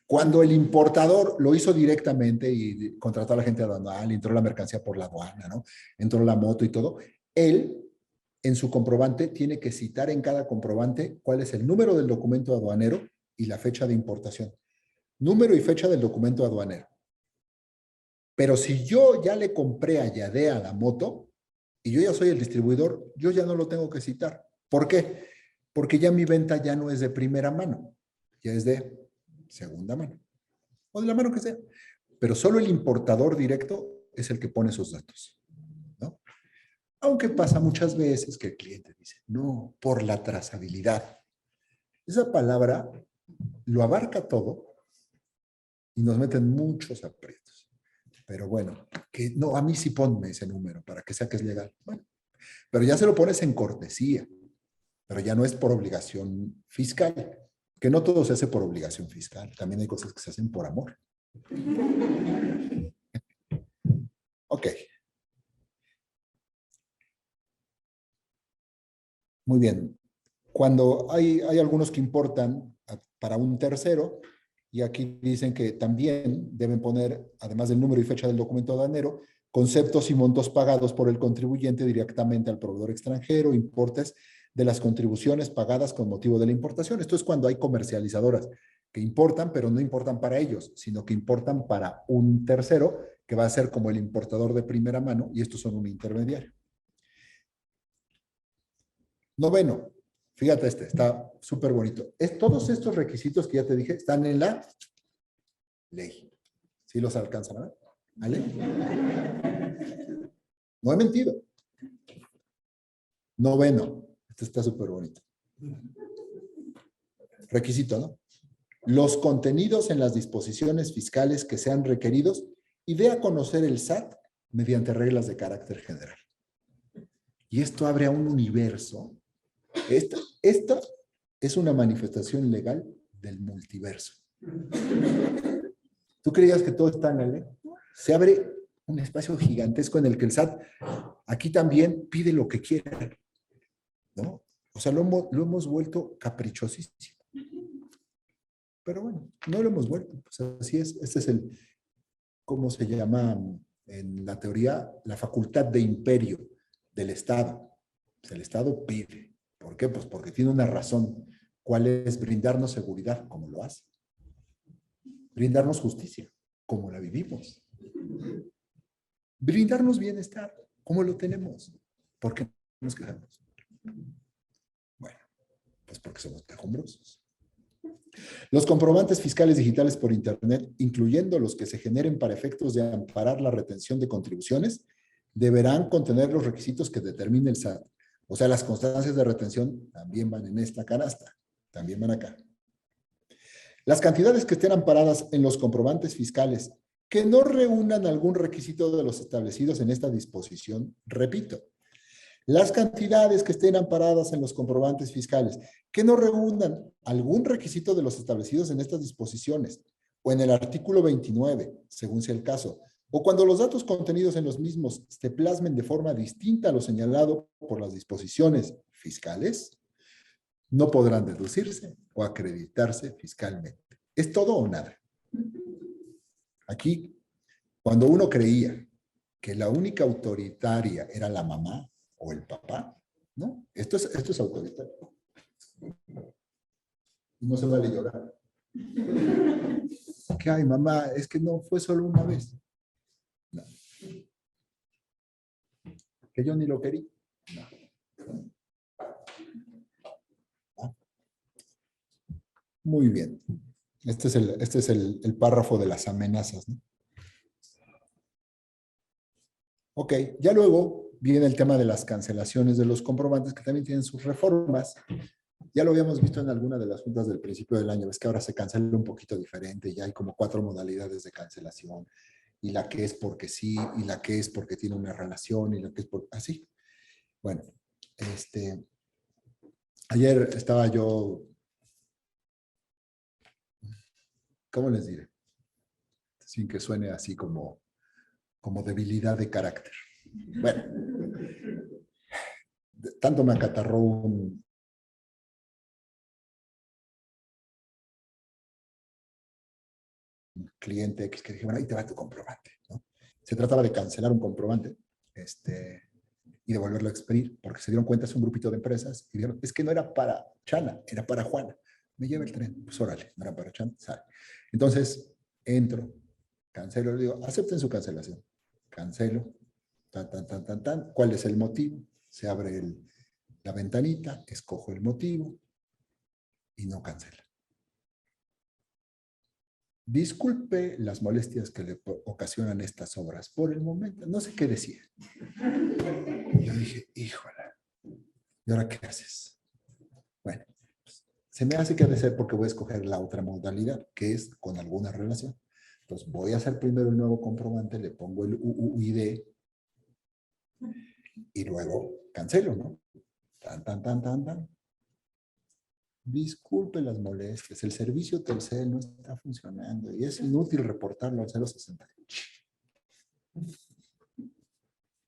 Cuando el importador lo hizo directamente y contrató a la gente aduanal, entró la mercancía por la aduana, ¿no? Entró la moto y todo, él en su comprobante tiene que citar en cada comprobante cuál es el número del documento aduanero y la fecha de importación. Número y fecha del documento aduanero. Pero si yo ya le compré a Yadea la moto y yo ya soy el distribuidor, yo ya no lo tengo que citar. ¿Por qué? Porque ya mi venta ya no es de primera mano, ya es de segunda mano o de la mano que sea. Pero solo el importador directo es el que pone esos datos, ¿no? Aunque pasa muchas veces que el cliente dice, no, por la trazabilidad. Esa palabra lo abarca todo y nos meten muchos aprietos. Pero bueno, que no, a mí sí ponme ese número para que sea que es legal. Bueno, pero ya se lo pones en cortesía, pero ya no es por obligación fiscal, que no todo se hace por obligación fiscal, también hay cosas que se hacen por amor. Ok. Muy bien. Cuando hay algunos que importan para un tercero, y aquí dicen que también deben poner, además del número y fecha del documento aduanero, conceptos y montos pagados por el contribuyente directamente al proveedor extranjero, importes de las contribuciones pagadas con motivo de la importación. Esto es cuando hay comercializadoras que importan, pero no importan para ellos, sino que importan para un tercero que va a ser como el importador de primera mano, y estos son un intermediario. Noveno, fíjate está súper bonito. Todos estos requisitos que ya te dije están en la ley. ¿Sí los alcanzan a ver? ¿Vale? No he mentido. Noveno, este está súper bonito. Requisito, ¿no? Los contenidos en las disposiciones fiscales que sean requeridos y dé a conocer el SAT mediante reglas de carácter general. Y esto abre a un universo. Esta es una manifestación legal del multiverso. ¿Tú creías que todo está en la ley? Se abre un espacio gigantesco en el que el SAT aquí también pide lo que quiera, ¿no? O sea, lo hemos vuelto caprichosísimo. Pero bueno, no lo hemos vuelto. Pues así es. Este es ¿cómo se llama en la teoría? La facultad de imperio del Estado. Pues el Estado pide. ¿Por qué? Pues porque tiene una razón. ¿Cuál es? Brindarnos seguridad, como lo hace. Brindarnos justicia, como la vivimos. Brindarnos bienestar, como lo tenemos. ¿Por qué nos quejamos? Bueno, pues porque somos quejumbrosos. Los comprobantes fiscales digitales por Internet, incluyendo los que se generen para efectos de amparar la retención de contribuciones, deberán contener los requisitos que determine el SAT. O sea, las constancias de retención también van en esta canasta, también van acá. Las cantidades que estén amparadas en los comprobantes fiscales que no reúnan algún requisito de los establecidos en esta disposición, repito, las cantidades que estén amparadas en los comprobantes fiscales que no reúnan algún requisito de los establecidos en estas disposiciones o en el artículo 29, según sea el caso, o cuando los datos contenidos en los mismos se plasmen de forma distinta a lo señalado por las disposiciones fiscales, no podrán deducirse o acreditarse fiscalmente. ¿Es todo o nada? Aquí, cuando uno creía que la única autoritaria era la mamá o el papá, ¿no? Esto es autoritario. No se vale llorar. ¿Qué hay, mamá? Es que no fue solo una vez. No. Que yo ni lo quería. No. ¿No? Muy bien. Este es el párrafo de las amenazas, ¿no? Ok, ya luego viene el tema de las cancelaciones de los comprobantes que también tienen sus reformas. Ya lo habíamos visto en alguna de las juntas del principio del año, ves que ahora se cancela un poquito diferente, ya hay como 4 modalidades de cancelación, y la que es porque sí, y la que es porque tiene una relación, y la que es por así. Bueno, ayer estaba yo, ¿cómo les diré? Sin que suene así como debilidad de carácter. Bueno, tanto me acatarró un cliente X que dije, bueno, ahí te va tu comprobante, ¿no? Se trataba de cancelar un comprobante y de volverlo a expedir, porque se dieron cuenta, es un grupito de empresas, y dijeron, es que no era para Chana, era para Juana. Me lleva el tren, pues órale, no era para Chana, sale. Entonces, entro, cancelo, le digo, acepten su cancelación. Cancelo, tan. ¿Cuál es el motivo? Se abre la ventanita, escojo el motivo y no cancela. Disculpe las molestias que le ocasionan estas obras por el momento. No sé qué decía. Yo dije, híjole, ¿y ahora qué haces? Bueno, pues, se me hace que ha de ser porque voy a escoger la otra modalidad, que es con alguna relación. Entonces voy a hacer primero el nuevo comprobante, le pongo el UUID y luego cancelo, ¿no? Tan. Disculpe las molestias, el servicio Telcel no está funcionando y es inútil reportarlo al 060.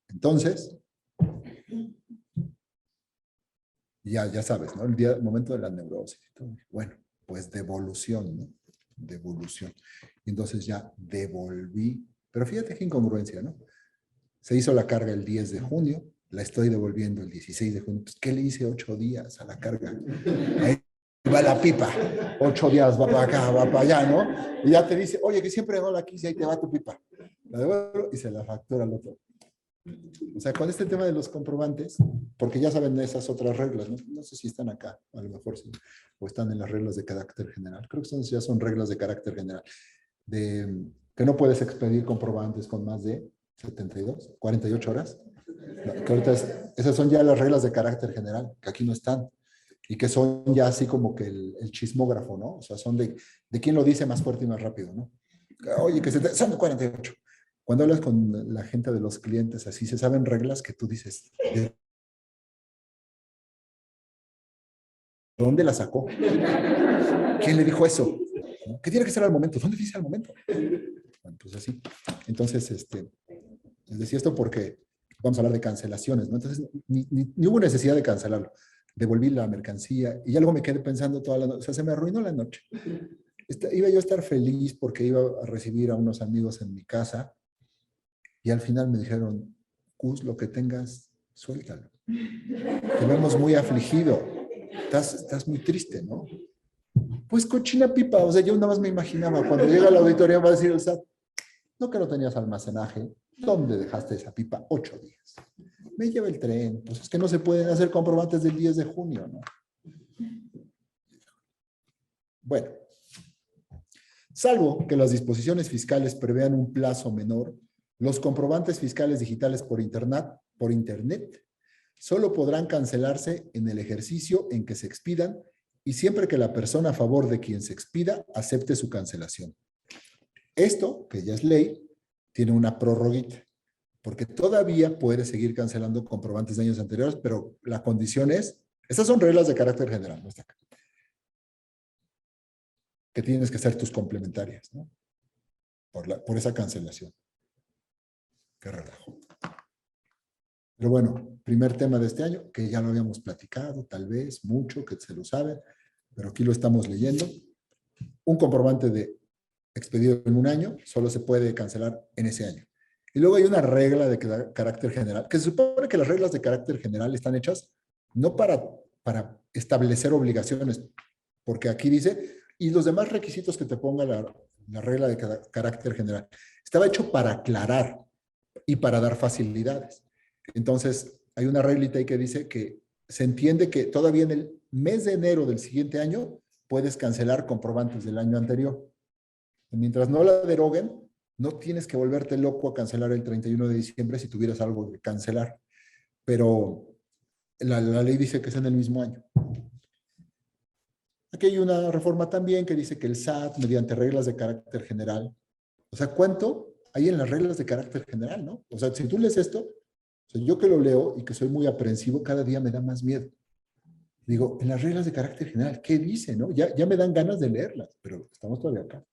Entonces, ya sabes, ¿no? El momento de la neurosis. Bueno, pues devolución, ¿no? Devolución. Y entonces ya devolví, pero fíjate qué incongruencia, ¿no? Se hizo la carga el 10 de junio, la estoy devolviendo el 16 de junio. Pues, ¿qué le hice 8 días a la carga? Ahí va la pipa. 8 días va para acá, va para allá, ¿no? Y ya te dice, oye, que siempre no la quise, ahí te va tu pipa. La devuelvo y se la factura al otro. O sea, con este tema de los comprobantes, porque ya saben esas otras reglas, ¿no? No sé si están acá, a lo mejor sí, o están en las reglas de carácter general. Creo que ya son reglas de carácter general, de que no puedes expedir comprobantes con más de 72, 48 horas. Que ahorita esas son ya las reglas de carácter general, que aquí no están, y que son ya así como que el chismógrafo, ¿no? O sea, son de quién lo dice más fuerte y más rápido, ¿no? Oye, que son de 48. Cuando hablas con la gente de los clientes, así se saben reglas que tú dices, ¿de dónde la sacó? ¿Quién le dijo eso? ¿Qué tiene que ser al momento? ¿Dónde dice al momento? Bueno, pues así. Entonces, les decía esto porque vamos a hablar de cancelaciones, ¿no? Entonces, ni hubo necesidad de cancelarlo. Devolví la mercancía y algo me quedé pensando toda la noche. O sea, se me arruinó la noche. Iba yo a estar feliz porque iba a recibir a unos amigos en mi casa y al final me dijeron, Cus, lo que tengas, suéltalo. Te vemos muy afligido. Estás muy triste, ¿no? Pues cochina pipa. O sea, yo nada más me imaginaba, cuando llega a la auditoría va a decir el SAT, no que no tenías almacenaje, ¿dónde dejaste esa pipa? 8 días. Me lleva el tren. Pues es que no se pueden hacer comprobantes del 10 de junio, ¿no? Bueno, salvo que las disposiciones fiscales prevean un plazo menor, los comprobantes fiscales digitales por internet solo podrán cancelarse en el ejercicio en que se expidan y siempre que la persona a favor de quien se expida acepte su cancelación. Esto, que ya es ley, tiene una prorroguita, porque todavía puede seguir cancelando comprobantes de años anteriores, pero la condición es, estas son reglas de carácter general, no está acá, que tienes que ser tus complementarias, ¿no? Por esa cancelación. Qué relajo. Pero bueno, primer tema de este año, que ya lo habíamos platicado, tal vez, mucho, que se lo saben, pero aquí lo estamos leyendo. Un comprobante de expedido en un año solo se puede cancelar en ese año. Y luego hay una regla de carácter general, que se supone que las reglas de carácter general están hechas no para establecer obligaciones, porque aquí dice, y los demás requisitos que te ponga la regla de carácter general, estaba hecho para aclarar y para dar facilidades. Entonces, hay una reglita ahí que dice que se entiende que todavía en el mes de enero del siguiente año puedes cancelar comprobantes del año anterior. Mientras no la deroguen, no tienes que volverte loco a cancelar el 31 de diciembre si tuvieras algo que cancelar. Pero la ley dice que es en el mismo año. Aquí hay una reforma también que dice que el SAT, mediante reglas de carácter general, o sea, ¿cuánto hay en las reglas de carácter general, no? O sea, si tú lees esto, o sea, yo que lo leo y que soy muy aprensivo, cada día me da más miedo. Digo, en las reglas de carácter general, ¿qué dice, no? Ya me dan ganas de leerlas, pero estamos todavía acá.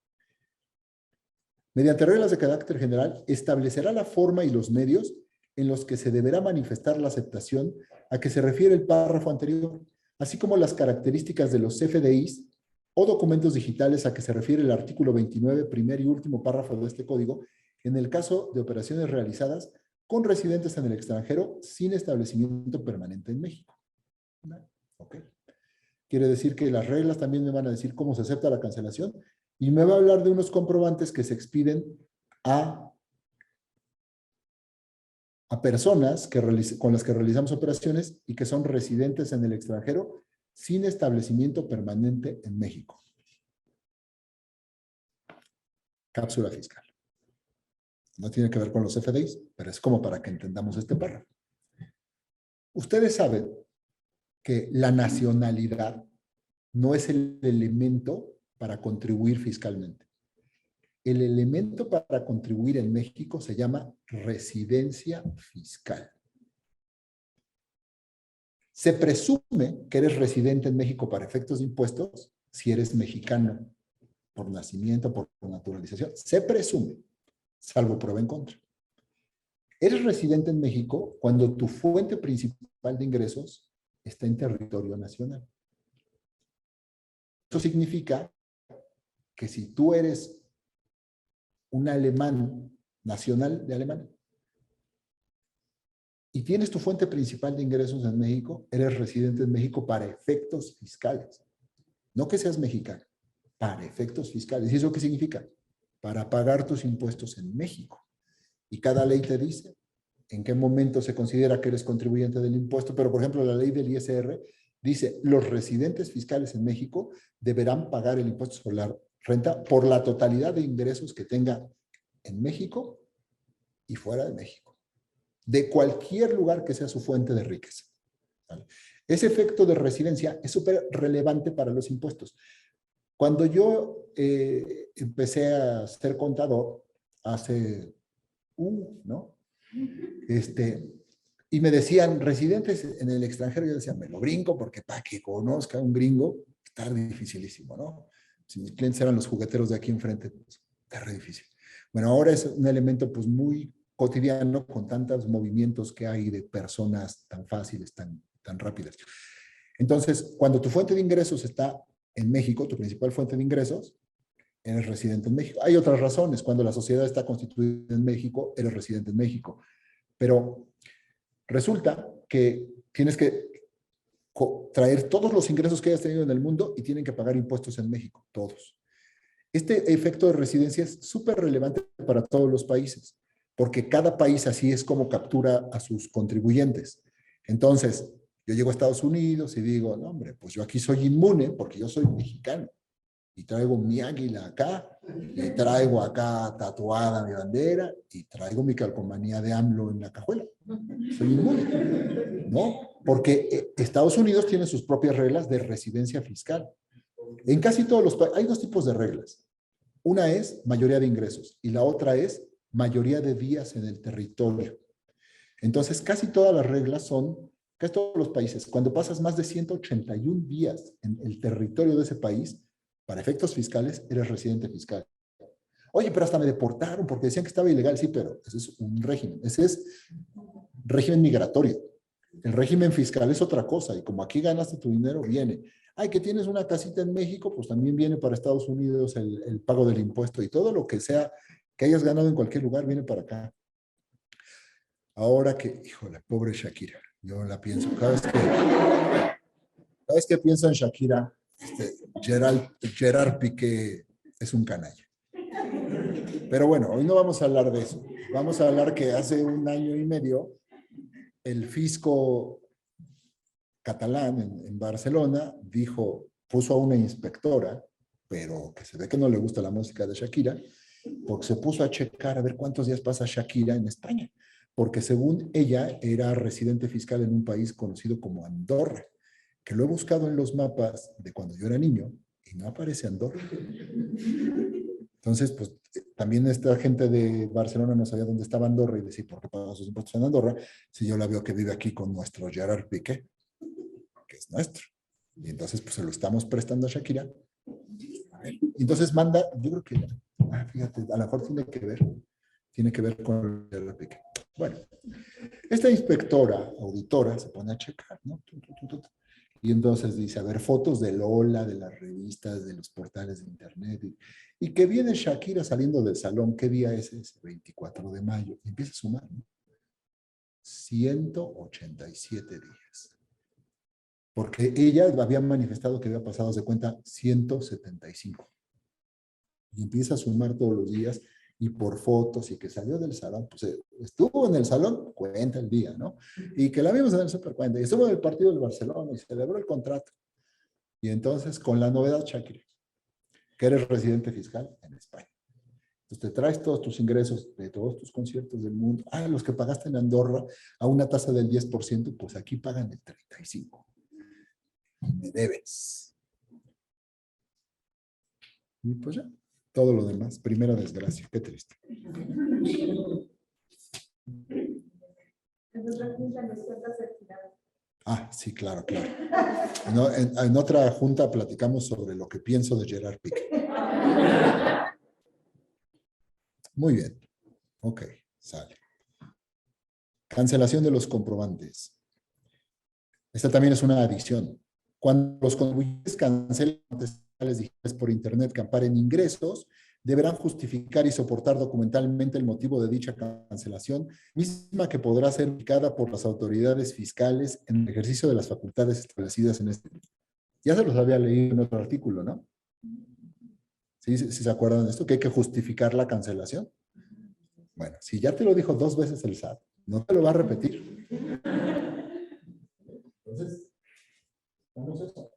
Mediante reglas de carácter general, establecerá la forma y los medios en los que se deberá manifestar la aceptación a que se refiere el párrafo anterior, así como las características de los CFDIs o documentos digitales a que se refiere el artículo 29, primer y último párrafo de este código, en el caso de operaciones realizadas con residentes en el extranjero sin establecimiento permanente en México. ¿Ok? Quiere decir que las reglas también me van a decir cómo se acepta la cancelación y me va a hablar de unos comprobantes que se expiden a personas con las que realizamos operaciones y que son residentes en el extranjero sin establecimiento permanente en México. Cápsula fiscal. No tiene que ver con los FDIs, pero es como para que entendamos este párrafo. Ustedes saben que la nacionalidad no es el elemento para contribuir fiscalmente. El elemento para contribuir en México se llama residencia fiscal. Se presume que eres residente en México para efectos de impuestos si eres mexicano por nacimiento, por naturalización. Se presume, salvo prueba en contra. Eres residente en México cuando tu fuente principal de ingresos está en territorio nacional. Eso significa que si tú eres un alemán nacional de Alemania y tienes tu fuente principal de ingresos en México, eres residente en México para efectos fiscales. No que seas mexicano, para efectos fiscales. ¿Y eso qué significa? Para pagar tus impuestos en México. Y cada ley te dice en qué momento se considera que eres contribuyente del impuesto, pero por ejemplo la ley del ISR dice los residentes fiscales en México deberán pagar el impuesto sobre la renta por la totalidad de ingresos que tenga en México y fuera de México, de cualquier lugar que sea su fuente de riqueza. ¿Vale? Ese efecto de residencia es súper relevante para los impuestos. Cuando yo empecé a ser contador hace, ¿no? Y me decían residentes en el extranjero, yo decía, me lo brinco porque para que conozca a un gringo está dificilísimo, ¿no? Si mis clientes eran los jugueteros de aquí enfrente, pues, está re difícil. Bueno, ahora es un elemento pues muy cotidiano con tantos movimientos que hay de personas tan fáciles, tan rápidas. Entonces, cuando tu fuente de ingresos está en México, tu principal fuente de ingresos, eres residente en México. Hay otras razones. Cuando la sociedad está constituida en México, eres residente en México. Pero resulta que tienes que traer todos los ingresos que hayas tenido en el mundo y tienen que pagar impuestos en México, todos. Este efecto de residencia es súper relevante para todos los países, porque cada país así es como captura a sus contribuyentes. Entonces, yo llego a Estados Unidos y digo, no hombre, pues yo aquí soy inmune porque yo soy mexicano y traigo mi águila acá y traigo acá tatuada mi bandera y traigo mi calcomanía de AMLO en la cajuela. Soy inmune, ¿no? Porque Estados Unidos tiene sus propias reglas de residencia fiscal. En casi todos los países hay dos tipos de reglas. Una es mayoría de ingresos y la otra es mayoría de días en el territorio. Entonces, casi todas las reglas son, casi todos los países, cuando pasas más de 181 días en el territorio de ese país, para efectos fiscales, eres residente fiscal. Oye, pero hasta me deportaron porque decían que estaba ilegal. Sí, pero ese es un régimen. Ese es régimen migratorio. El régimen fiscal es otra cosa. Y como aquí ganaste tu dinero, viene. Ay, que tienes una casita en México, pues también viene para Estados Unidos el pago del impuesto y todo lo que sea que hayas ganado en cualquier lugar viene para acá. Ahora que, híjole, pobre Shakira, yo la pienso. Cada vez que pienso en Shakira, Gerard Piqué es un canalla. Pero bueno, hoy no vamos a hablar de eso. Vamos a hablar que hace un año y medio el fisco catalán en Barcelona puso a una inspectora, pero que se ve que no le gusta la música de Shakira, porque se puso a checar a ver cuántos días pasa Shakira en España, porque según ella era residente fiscal en un país conocido como Andorra, que lo he buscado en los mapas de cuando yo era niño y no aparece Andorra. Entonces, pues también esta gente de Barcelona no sabía dónde estaba Andorra y decía, ¿por qué paga sus impuestos en Andorra? Si yo la veo que vive aquí con nuestro Gerard Piqué, que es nuestro. Y entonces, pues se lo estamos prestando a Shakira. Entonces manda, yo creo que, fíjate, a lo mejor tiene que ver con Gerard Piqué. Bueno, esta inspectora, auditora, se pone a checar, ¿no? Y entonces dice, a ver, fotos de Lola, de las revistas, de los portales de internet. Y que viene Shakira saliendo del salón. ¿Qué día es ese? 24 de mayo. Y empieza a sumar, ¿no? 187 días. Porque ella había manifestado que había pasado de cuenta 175. Y empieza a sumar todos los días y por fotos y que salió del salón, pues estuvo en el salón, cuenta el día, ¿no? Y que la vimos en el super cuenta, y estuvo en el partido del Barcelona y celebró el contrato. Y entonces, con la novedad, Shakira, que eres residente fiscal en España. Entonces, te traes todos tus ingresos de todos tus conciertos del mundo. Ah, los que pagaste en Andorra a una tasa del 10%, pues aquí pagan el 35%. Y me debes. Y pues ya, todo lo demás. Primera desgracia. Qué triste. Ah, sí, claro, claro. En otra junta platicamos sobre lo que pienso de Gerard Piqué. Muy bien. Ok, sale. Cancelación de los comprobantes. Esta también es una adición. Cuando los contribuyentes cancelen digitales por Internet que amparen ingresos, deberán justificar y soportar documentalmente el motivo de dicha cancelación, misma que podrá ser indicada por las autoridades fiscales en el ejercicio de las facultades establecidas en este. Ya se los había leído en otro artículo, ¿no? ¿Sí se acuerdan de esto? Que hay que justificar la cancelación. Bueno, si ya te lo dijo 2 veces el SAT, no te lo va a repetir. Entonces, vamos a eso.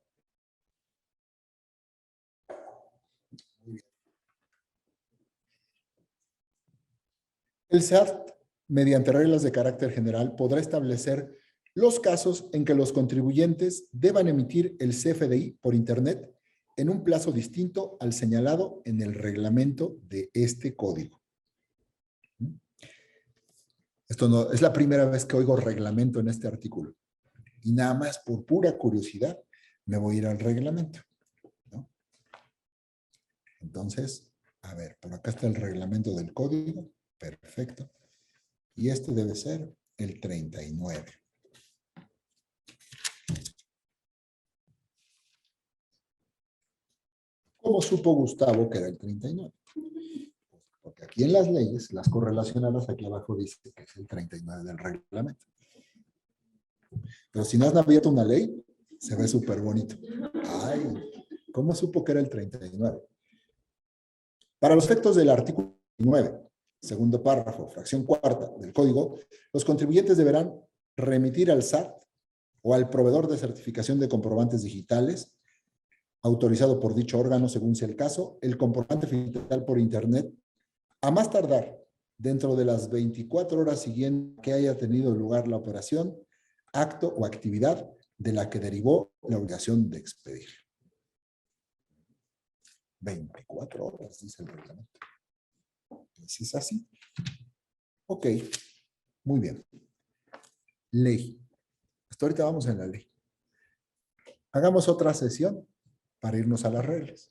El SAT, mediante reglas de carácter general, podrá establecer los casos en que los contribuyentes deban emitir el CFDI por Internet en un plazo distinto al señalado en el reglamento de este código. Esto no es la primera vez que oigo reglamento en este artículo. Y nada más por pura curiosidad me voy a ir al reglamento, ¿no? Entonces, a ver, por acá está el reglamento del código. Perfecto. Y este debe ser el 39. ¿Cómo supo Gustavo que era el 39? Porque aquí en las leyes, las correlacionadas, aquí abajo dice que es el 39 del reglamento. Pero si no has abierto una ley, se ve súper bonito. Ay, ¿cómo supo que era el 39? Para los efectos del artículo 9, segundo párrafo, fracción cuarta del código, los contribuyentes deberán remitir al SAT o al proveedor de certificación de comprobantes digitales autorizado por dicho órgano, según sea el caso, el comprobante digital por Internet, a más tardar dentro de las 24 horas siguientes que haya tenido lugar la operación, acto o actividad de la que derivó la obligación de expedir. 24 horas, dice el reglamento. Pues es así. Ok, muy bien. Ley. Hasta ahorita vamos en la ley. Hagamos otra sesión para irnos a las reglas.